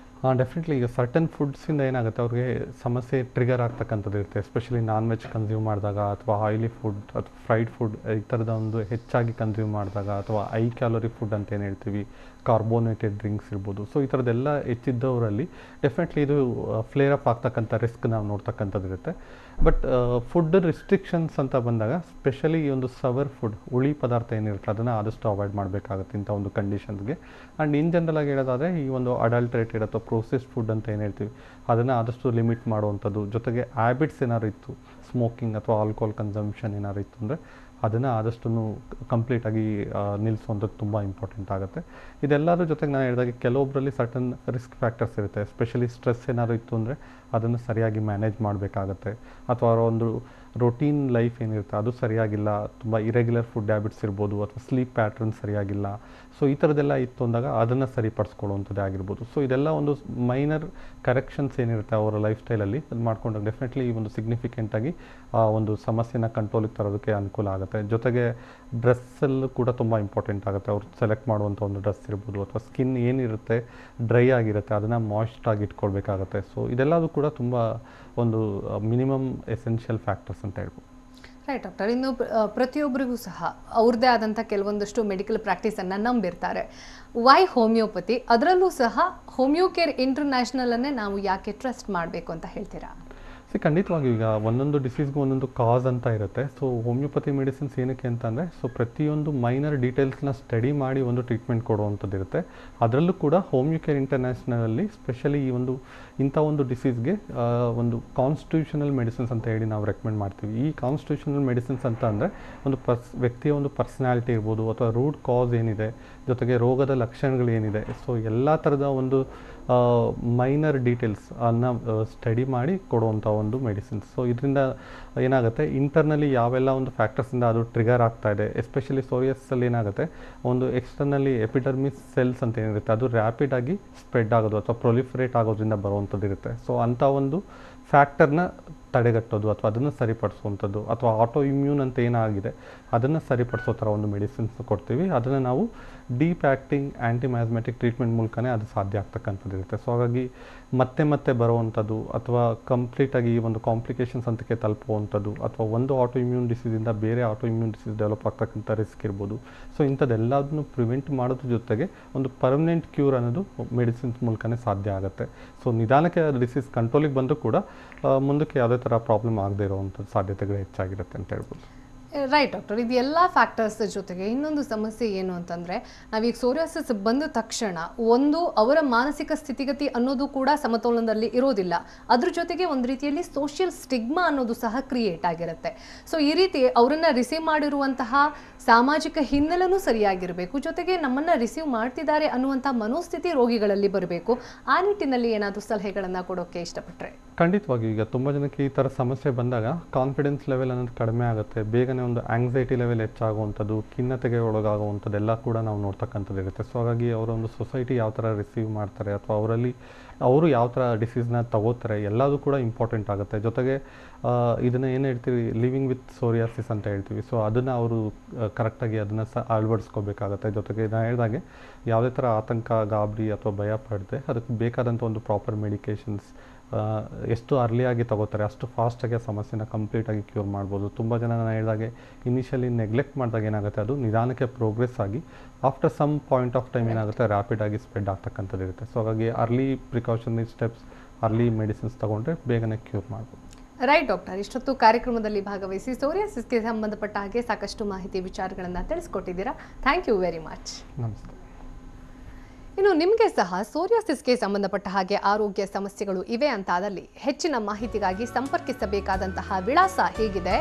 ಡೆಫಿನೆಟ್ಲಿ ಈಗ ಸರ್ಟನ್ ಫುಡ್ಸಿಂದ ಏನಾಗುತ್ತೆ, ಅವ್ರಿಗೆ ಸಮಸ್ಯೆ ಟ್ರಿಗರ್ ಆಗ್ತಕ್ಕಂಥದ್ದು ಇರುತ್ತೆ. ಎಸ್ಪೆಷಲಿ ನಾನ್ ವೆಜ್ ಕನ್ಸ್ಯೂಮ್ ಮಾಡಿದಾಗ, ಅಥವಾ ಆಯಿಲಿ ಫುಡ್ ಅಥವಾ ಫ್ರೈಡ್ ಫುಡ್ ಈ ಥರದ ಒಂದು ಹೆಚ್ಚಾಗಿ ಕನ್ಸ್ಯೂಮ್ ಮಾಡಿದಾಗ, ಅಥವಾ ಐ ಕ್ಯಾಲೋರಿ ಫುಡ್ ಅಂತ ಏನು ಹೇಳ್ತೀವಿ, ಕಾರ್ಬೋನೇಟೆಡ್ ಡ್ರಿಂಕ್ಸ್ ಇರ್ಬೋದು. ಸೊ ಈ ಥರದ್ದೆಲ್ಲ ಹೆಚ್ಚಿದ್ದವರಲ್ಲಿ ಡೆಫಿನೆಟ್ಲಿ ಇದು ಫ್ಲೇರ್ ಅಪ್ ಆಗ್ತಕ್ಕಂಥ ರಿಸ್ಕ್ ನಾವು ನೋಡ್ತಕ್ಕಂಥದ್ದು ಇರುತ್ತೆ. ಬಟ್ ಫುಡ್ ರಿಸ್ಟ್ರಿಕ್ಷನ್ಸ್ ಅಂತ ಬಂದಾಗ ಸ್ಪೆಷಲಿ ಈ ಒಂದು ಸವರ್ ಫುಡ್, ಹುಳಿ ಪದಾರ್ಥ ಏನಿರುತ್ತೆ ಅದನ್ನು ಆದಷ್ಟು ಅವಾಯ್ಡ್ ಮಾಡಬೇಕಾಗುತ್ತೆ ಇಂಥ ಒಂದು ಕಂಡೀಷನ್ಸ್ಗೆ. ಆ್ಯಂಡ್ ಇನ್ ಜನರಲ್ ಆಗಿ ಹೇಳೋದಾದರೆ ಈ ಒಂದು ಅಡಲ್ಟ್ರೇಟೆಡ್ ಅಥವಾ ಪ್ರೊಸೆಸ್ಡ್ ಫುಡ್ ಅಂತ ಏನು ಹೇಳ್ತೀವಿ ಅದನ್ನು ಆದಷ್ಟು ಲಿಮಿಟ್ ಮಾಡುವಂಥದ್ದು. ಜೊತೆಗೆ ಹ್ಯಾಬಿಟ್ಸ್ ಏನಾದ್ರು ಇತ್ತು, ಸ್ಮೋಕಿಂಗ್ ಅಥವಾ ಆಲ್ಕೋಹಾಲ್ ಕನ್ಸಂಪ್ಷನ್ ಏನಾದ್ರು ಇತ್ತು ಅಂದರೆ ಅದನ್ನು ಆದಷ್ಟು ಕಂಪ್ಲೀಟಾಗಿ ನಿಲ್ಲಿಸುವಂಥದ್ದು ತುಂಬ ಇಂಪಾರ್ಟೆಂಟ್ ಆಗುತ್ತೆ. ಇದೆಲ್ಲರ ಜೊತೆಗೆ ನಾನು ಹೇಳಿದಾಗೆ ಕೆಲವೊಬ್ಬರಲ್ಲಿ ಸರ್ಟನ್ ರಿಸ್ಕ್ ಫ್ಯಾಕ್ಟರ್ಸ್ ಇರುತ್ತೆ. ಎಸ್ಪೆಷಲಿ ಸ್ಟ್ರೆಸ್ ಏನಾದ್ರು ಇತ್ತು ಅಂದರೆ ಅದನ್ನು ಸರಿಯಾಗಿ ಮ್ಯಾನೇಜ್ ಮಾಡಬೇಕಾಗತ್ತೆ. ಅಥವಾ ಅವರ ಒಂದು ರೊಟೀನ್ ಲೈಫ್ ಏನಿರುತ್ತೆ ಅದು ಸರಿಯಾಗಿಲ್ಲ, ತುಂಬ ಇರೆಗ್ಯುಲರ್ ಫುಡ್ ಹ್ಯಾಬಿಟ್ಸ್ ಇರ್ಬೋದು, ಅಥವಾ ಸ್ಲೀಪ್ ಪ್ಯಾಟ್ರನ್ ಸರಿಯಾಗಿಲ್ಲ. ಸೊ ಈ ಥರದ್ದೆಲ್ಲ ಇತ್ತು ಅಂದಾಗ ಅದನ್ನು ಸರಿಪಡಿಸ್ಕೊಳ್ಳುವಂಥದ್ದೇ ಆಗಿರ್ಬೋದು. ಸೊ ಇದೆಲ್ಲ ಒಂದು ಮೈನರ್ ಕರೆಕ್ಷನ್ಸ್ ಏನಿರುತ್ತೆ ಅವರ ಲೈಫ್ ಸ್ಟೈಲಲ್ಲಿ ಅದು ಮಾಡ್ಕೊಂಡಾಗ ಡೆಫಿನೆಟ್ಲಿ ಈ ಒಂದು ಸಿಗ್ನಿಫಿಕೆಂಟಾಗಿ ಒಂದು ಸಮಸ್ಯೆನ ಕಂಟ್ರೋಲಿಗೆ ತರೋದಕ್ಕೆ ಅನುಕೂಲ ಆಗುತ್ತೆ. ಜೊತೆಗೆ ಡ್ರೆಸ್ಸಲ್ಲೂ ಕೂಡ ತುಂಬ ಇಂಪಾರ್ಟೆಂಟ್ ಆಗುತ್ತೆ. ಅವ್ರು ಸೆಲೆಕ್ಟ್ ಮಾಡುವಂಥ ಒಂದು ಡ್ರೆಸ್ ಇರ್ಬೋದು, ಅಥವಾ ಸ್ಕಿನ್ ಏನಿರುತ್ತೆ ಡ್ರೈ ಆಗಿರುತ್ತೆ ಅದನ್ನು ಮಾಯ್ಸ್ಟ್ ಆಗಿ ಇಟ್ಕೊಳ್ಬೇಕಾಗತ್ತೆ. ಸೊ ಇದೆಲ್ಲದೂ ಕೂಡ ತುಂಬ ಒಂದು ಮಿನಿಮಮ್ ಎಸೆನ್ಷಿಯಲ್ ಫ್ಯಾಕ್ಟರ್ಸ್ ಅಂತ ಹೇಳ್ಬೋದು. ರೈಟ್ ಡಾಕ್ಟರ್, ಇನ್ನು ಪ್ರತಿಯೊಬ್ಬರಿಗೂ ಸಹ ಅವ್ರದ್ದೇ ಆದಂಥ ಕೆಲವೊಂದಷ್ಟು ಮೆಡಿಕಲ್ ಪ್ರಾಕ್ಟೀಸನ್ನು ನಂಬಿರ್ತಾರೆ. ವೈ ಹೋಮಿಯೋಪತಿ, ಅದರಲ್ಲೂ ಸಹ ಹೋಮಿಯೋಕೇರ್ ಇಂಟರ್ನ್ಯಾಷನಲನ್ನೇ ನಾವು ಯಾಕೆ ಟ್ರಸ್ಟ್ ಮಾಡಬೇಕು ಅಂತ ಹೇಳ್ತೀರಾ? ಖಂಡಿತವಾಗಿ ಈಗ ಒಂದೊಂದು ಡಿಸೀಸ್ಗೂ ಒಂದೊಂದು ಕಾಸ್ ಅಂತ ಇರುತ್ತೆ. ಸೊ ಹೋಮಿಯೋಪತಿ ಮೆಡಿಸಿನ್ಸ್ ಏನಕ್ಕೆ ಅಂತಂದರೆ, ಸೊ ಪ್ರತಿಯೊಂದು ಮೈನರ್ ಡೀಟೇಲ್ಸ್ನ ಸ್ಟಡಿ ಮಾಡಿ ಒಂದು ಟ್ರೀಟ್ಮೆಂಟ್ ಕೊಡುವಂಥದ್ದು ಇರುತ್ತೆ. ಅದರಲ್ಲೂ ಕೂಡ ಹೋಮಿಯೋಕೇರ್ ಇಂಟರ್ನ್ಯಾಷನಲಲ್ಲಿ ಸ್ಪೆಷಲಿ ಈ ಒಂದು ಇಂಥ ಒಂದು ಡಿಸೀಸ್ಗೆ ಒಂದು ಕಾನ್ಸ್ಟಿಟ್ಯೂಷನಲ್ ಮೆಡಿಸಿನ್ಸ್ ಅಂತ ಹೇಳಿ ನಾವು ರೆಕಮೆಂಡ್ ಮಾಡ್ತೀವಿ. ಈ ಕಾನ್ಸ್ಟಿಟ್ಯೂಷನಲ್ ಮೆಡಿಸಿನ್ಸ್ ಅಂತ ಅಂದರೆ ಒಂದು ವ್ಯಕ್ತಿಯ ಒಂದು ಪರ್ಸನಾಲಿಟಿ ಇರ್ಬೋದು, ಅಥವಾ ರೂಟ್ ಕಾಸ್ ಏನಿದೆ, ಜೊತೆಗೆ ರೋಗದ ಲಕ್ಷಣಗಳು ಏನಿದೆ, ಸೊ ಎಲ್ಲ ಥರದ ಒಂದು ಮೈನರ್ ಡೀಟೇಲ್ಸ್ ಅನ್ನು ಸ್ಟಡಿ ಮಾಡಿ ಕೊಡುವಂಥ ಒಂದು ಮೆಡಿಸಿನ್ಸ್. ಸೊ ಇದರಿಂದ ಏನಾಗುತ್ತೆ, ಇಂಟರ್ನಲ್ಲಿ ಯಾವೆಲ್ಲ ಒಂದು ಫ್ಯಾಕ್ಟರ್ಸಿಂದ ಅದು ಟ್ರಿಗರ್ ಆಗ್ತಾ ಇದೆ. ಎಸ್ಪೆಷಲಿ ಸೋರಿಯಾಸಿಸಲ್ಲಿ ಏನಾಗುತ್ತೆ, ಒಂದು ಎಕ್ಸ್ಟರ್ನಲ್ಲಿ ಎಪಿಡರ್ಮಿಸ್ ಸೆಲ್ಸ್ ಅಂತ ಏನಿರುತ್ತೆ ಅದು ರ್ಯಾಪಿಡಾಗಿ ಸ್ಪ್ರೆಡ್ ಆಗೋದು ಅಥವಾ ಪ್ರೊಲಿಫರೇಟ್ ಆಗೋದ್ರಿಂದ ಬರುವಂಥದ್ದು ಇರುತ್ತೆ. ಸೊ ಅಂಥ ಒಂದು ಫ್ಯಾಕ್ಟರ್ನ ತಡೆಗಟ್ಟೋದು ಅಥವಾ ಅದನ್ನು ಸರಿಪಡಿಸುವಂಥದ್ದು, ಅಥವಾ ಆಟೋ ಇಮ್ಯೂನ್ ಅಂತ ಏನಾಗಿದೆ ಅದನ್ನು ಸರಿಪಡಿಸೋ ಥರ ಒಂದು ಮೆಡಿಸಿನ್ಸ್ ಕೊಡ್ತೀವಿ. ಅದನ್ನು ನಾವು ಡೀಪ್ ಆ್ಯಕ್ಟಿಂಗ್ ಆ್ಯಂಟಿಮ್ಯಾಸ್ಮೆಟಿಕ್ ಟ್ರೀಟ್ಮೆಂಟ್ ಮೂಲಕನೇ ಅದು ಸಾಧ್ಯ ಆಗ್ತಕ್ಕಂಥದ್ದು ಇರುತ್ತೆ. ಸೊ ಹಾಗಾಗಿ ಮತ್ತೆ ಮತ್ತೆ ಬರುವಂಥದ್ದು, ಅಥವಾ ಕಂಪ್ಲೀಟಾಗಿ ಒಂದು ಕಾಂಪ್ಲಿಕೇಶನ್ಸ್ ಅಂತಕ್ಕೆ ತಲುಪುವಂಥದ್ದು, ಅಥವಾ ಒಂದು ಆಟೋ ಇಮ್ಯೂನ್ ಡಿಸೀಸಿಂದ ಬೇರೆ ಆಟೋ ಇಮ್ಯೂನ್ ಡಿಸೀಸ್ ಡೆವಲಪ್ ಆಗ್ತಕ್ಕಂಥ ರಿಸ್ಕ್ ಇರ್ಬೋದು. ಸೊ ಇಂಥದ್ದೆಲ್ಲದನ್ನು ಪ್ರಿವೆಂಟ್ ಮಾಡೋದ್ರ ಜೊತೆಗೆ ಒಂದು ಪರ್ಮನೆಂಟ್ ಕ್ಯೂರ್ ಅನ್ನೋದು ಮೆಡಿಸಿನ್ಸ್ ಮೂಲಕನೇ ಸಾಧ್ಯ ಆಗುತ್ತೆ. ಸೊ ನಿಧಾನಕ್ಕೆ ಡಿಸೀಸ್ ಕಂಟ್ರೋಲಿಗೆ ಬಂದರೂ ಕೂಡ ಮುಂದಕ್ಕೆ ಯಾವುದೇ ಥರ ಪ್ರಾಬ್ಲಮ್ ಆಗದೇ ಇರೋವಂಥದ್ದು ಸಾಧ್ಯತೆಗಳು ಹೆಚ್ಚಾಗಿರುತ್ತೆ ಅಂತ ಹೇಳ್ಬೋದು. ರೈಟ್ ಡಾಕ್ಟರ್, ಇದು ಎಲ್ಲ ಫ್ಯಾಕ್ಟರ್ಸ್ ಜೊತೆಗೆ ಇನ್ನೊಂದು ಸಮಸ್ಯೆ ಏನು ಅಂತಂದರೆ, ನಾವೀಗ ಸೋರಿಯಾಸಿಸ್ ಬಂದ ತಕ್ಷಣ ಒಂದು ಅವರ ಮಾನಸಿಕ ಸ್ಥಿತಿಗತಿ ಅನ್ನೋದು ಕೂಡ ಸಮತೋಲನದಲ್ಲಿ ಇರೋದಿಲ್ಲ. ಅದ್ರ ಜೊತೆಗೆ ಒಂದು ರೀತಿಯಲ್ಲಿ ಸೋಷಿಯಲ್ ಸ್ಟಿಗ್ಮಾ ಅನ್ನೋದು ಸಹ ಕ್ರಿಯೇಟ್ ಆಗಿರುತ್ತೆ. ಸೊ ಈ ರೀತಿ ಅವರನ್ನು ರಿಸೀವ್ ಮಾಡಿರುವಂತಹ ಸಾಮಾಜಿಕ ಹಿನ್ನೆಲೆನೂ ಸರಿಯಾಗಿರಬೇಕು, ಜೊತೆಗೆ ನಮ್ಮನ್ನು ರಿಸೀವ್ ಮಾಡ್ತಿದ್ದಾರೆ ಅನ್ನುವಂಥ ಮನೋಸ್ಥಿತಿ ರೋಗಿಗಳಲ್ಲಿ ಬರಬೇಕು. ಆ ನಿಟ್ಟಿನಲ್ಲಿ ಏನಾದರೂ ಸಲಹೆಗಳನ್ನು ಕೊಡೋಕ್ಕೆ ಇಷ್ಟಪಟ್ಟರೆ? ಖಂಡಿತವಾಗಿ ಈಗ ತುಂಬ ಜನಕ್ಕೆ ಈ ಥರ ಸಮಸ್ಯೆ ಬಂದಾಗ ಕಾನ್ಫಿಡೆನ್ಸ್ ಲೆವೆಲ್ ಅನ್ನೋದು ಕಡಿಮೆ ಆಗುತ್ತೆ, ಬೇಗನೆ ಒಂದು ಆಂಗ್ಸೈಟಿ ಲೆವೆಲ್ ಹೆಚ್ಚಾಗುವಂಥದ್ದು, ಖಿನ್ನತೆಗೆ ಒಳಗಾಗುವಂಥದ್ದೆಲ್ಲ ಕೂಡ ನಾವು ನೋಡ್ತಕ್ಕಂಥದ್ದು ಇರುತ್ತೆ. ಸೊ ಹಾಗಾಗಿ ಅವರೊಂದು ಸೊಸೈಟಿ ಯಾವ ಥರ ರಿಸೀವ್ ಮಾಡ್ತಾರೆ, ಅಥವಾ ಅವರು ಯಾವ ಥರ ಡಿಸೀಸ್ನ ತಗೋತಾರೆ, ಎಲ್ಲದೂ ಕೂಡ ಇಂಪಾರ್ಟೆಂಟ್ ಆಗುತ್ತೆ. ಜೊತೆಗೆ ಇದನ್ನು ಏನು ಹೇಳ್ತೀವಿ, ಲಿವಿಂಗ್ ವಿತ್ ಸೋರಿಯಾಸಿಸ್ ಅಂತ ಹೇಳ್ತೀವಿ. ಸೊ ಅದನ್ನು ಅವರು ಕರೆಕ್ಟಾಗಿ ಅದನ್ನು ಸಹ ಅಳವಡಿಸ್ಕೋಬೇಕಾಗತ್ತೆ. ಜೊತೆಗೆ ನಾನು ಹೇಳಿದಾಗೆ ಯಾವುದೇ ಥರ ಆತಂಕ, ಗಾಬರಿ ಅಥವಾ ಭಯ ಪಡದೆ ಅದಕ್ಕೆ ಬೇಕಾದಂಥ ಒಂದು ಪ್ರಾಪರ್ ಮೆಡಿಕೇಷನ್ಸ್ ಎಷ್ಟು ಅರ್ಲಿಯಾಗಿ ತಗೋತಾರೆ ಅಷ್ಟು ಫಾಸ್ಟಾಗಿ ಆ ಸಮಸ್ಯೆನ ಕಂಪ್ಲೀಟಾಗಿ ಕ್ಯೂರ್ ಮಾಡ್ಬೋದು. ತುಂಬ ಜನ ನಾನು ಹೇಳಿದಾಗೆ ಇನಿಷಿಯಲಿ ನೆಗ್ಲೆಕ್ಟ್ ಮಾಡಿದಾಗ ಏನಾಗುತ್ತೆ, ಅದು ನಿಧಾನಕ್ಕೆ ಪ್ರೋಗ್ರೆಸ್ ಆಗಿ after some point of time ಏನಾಗುತ್ತೆ ರ್ಯಾಪಿಡಾಗಿ ಸ್ಪ್ರೆಡ್ ಆಗ್ತಕ್ಕಂಥದ್ದು ಇರುತ್ತೆ. ಸೊ ಹಾಗಾಗಿ early precautionary steps, early medicines ತೊಗೊಂಡ್ರೆ ಬೇಗನೆ ಕ್ಯೂರ್ ಮಾಡ್ಬೋದು. ರೈಟ್ ಡಾಕ್ಟರ್, ಇಷ್ಟೊತ್ತು ಕಾರ್ಯಕ್ರಮದಲ್ಲಿ ಭಾಗವಹಿಸಿ ಸೋರಿಯಾಸಿಸ್ಗೆ ಸಂಬಂಧಪಟ್ಟ ಹಾಗೆ ಸಾಕಷ್ಟು ಮಾಹಿತಿ ವಿಚಾರಗಳನ್ನು ತಿಳಿಸ್ಕೊಟ್ಟಿದ್ದೀರಾ. Thank you very much. ನಮಸ್ತೆ. ಇನ್ನು ನಿಮಗೆ ಸಹ ಸೋರಿಯಾಸಿಸ್ಗೆ ಸಂಬಂಧಪಟ್ಟ ಹಾಗೆ ಆರೋಗ್ಯ ಸಮಸ್ಯೆಗಳು ಇವೆ ಅಂತಾದಲ್ಲಿ ಹೆಚ್ಚಿನ ಮಾಹಿತಿಗಾಗಿ ಸಂಪರ್ಕಿಸಬೇಕಾದಂತಹ ವಿಳಾಸ ಹೀಗಿದೆ: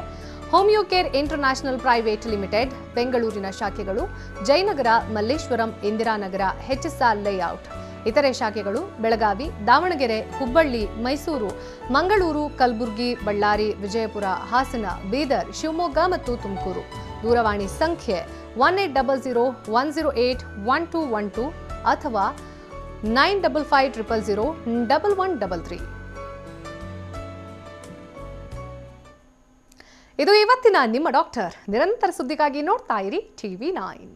ಹೋಮಿಯೋಕೇರ್ ಇಂಟರ್ನ್ಯಾಷನಲ್ ಪ್ರೈವೇಟ್ ಲಿಮಿಟೆಡ್, ಬೆಂಗಳೂರಿನ ಶಾಖೆಗಳು ಜಯನಗರ, ಮಲ್ಲೇಶ್ವರಂ, ಇಂದಿರಾನಗರ, HSR ಲೇಔಟ್. ಇತರೆ ಶಾಖೆಗಳು ಬೆಳಗಾವಿ, ದಾವಣಗೆರೆ, ಹುಬ್ಬಳ್ಳಿ, ಮೈಸೂರು, ಮಂಗಳೂರು, ಕಲಬುರಗಿ, ಬಳ್ಳಾರಿ, ವಿಜಯಪುರ, ಹಾಸನ, ಬೀದರ್, ಶಿವಮೊಗ್ಗ ಮತ್ತು ತುಮಕೂರು. ದೂರವಾಣಿ ಸಂಖ್ಯೆ 1800-108-1212 ಅಥವಾ 9550001133. ಇದು ಇವತ್ತಿನ ನಿಮ್ಮ ಡಾಕ್ಟರ್. ನಿರಂತರ ಸುದ್ದಿಗಾಗಿ ನೋಡ್ತಾ ಇರಿ TV9.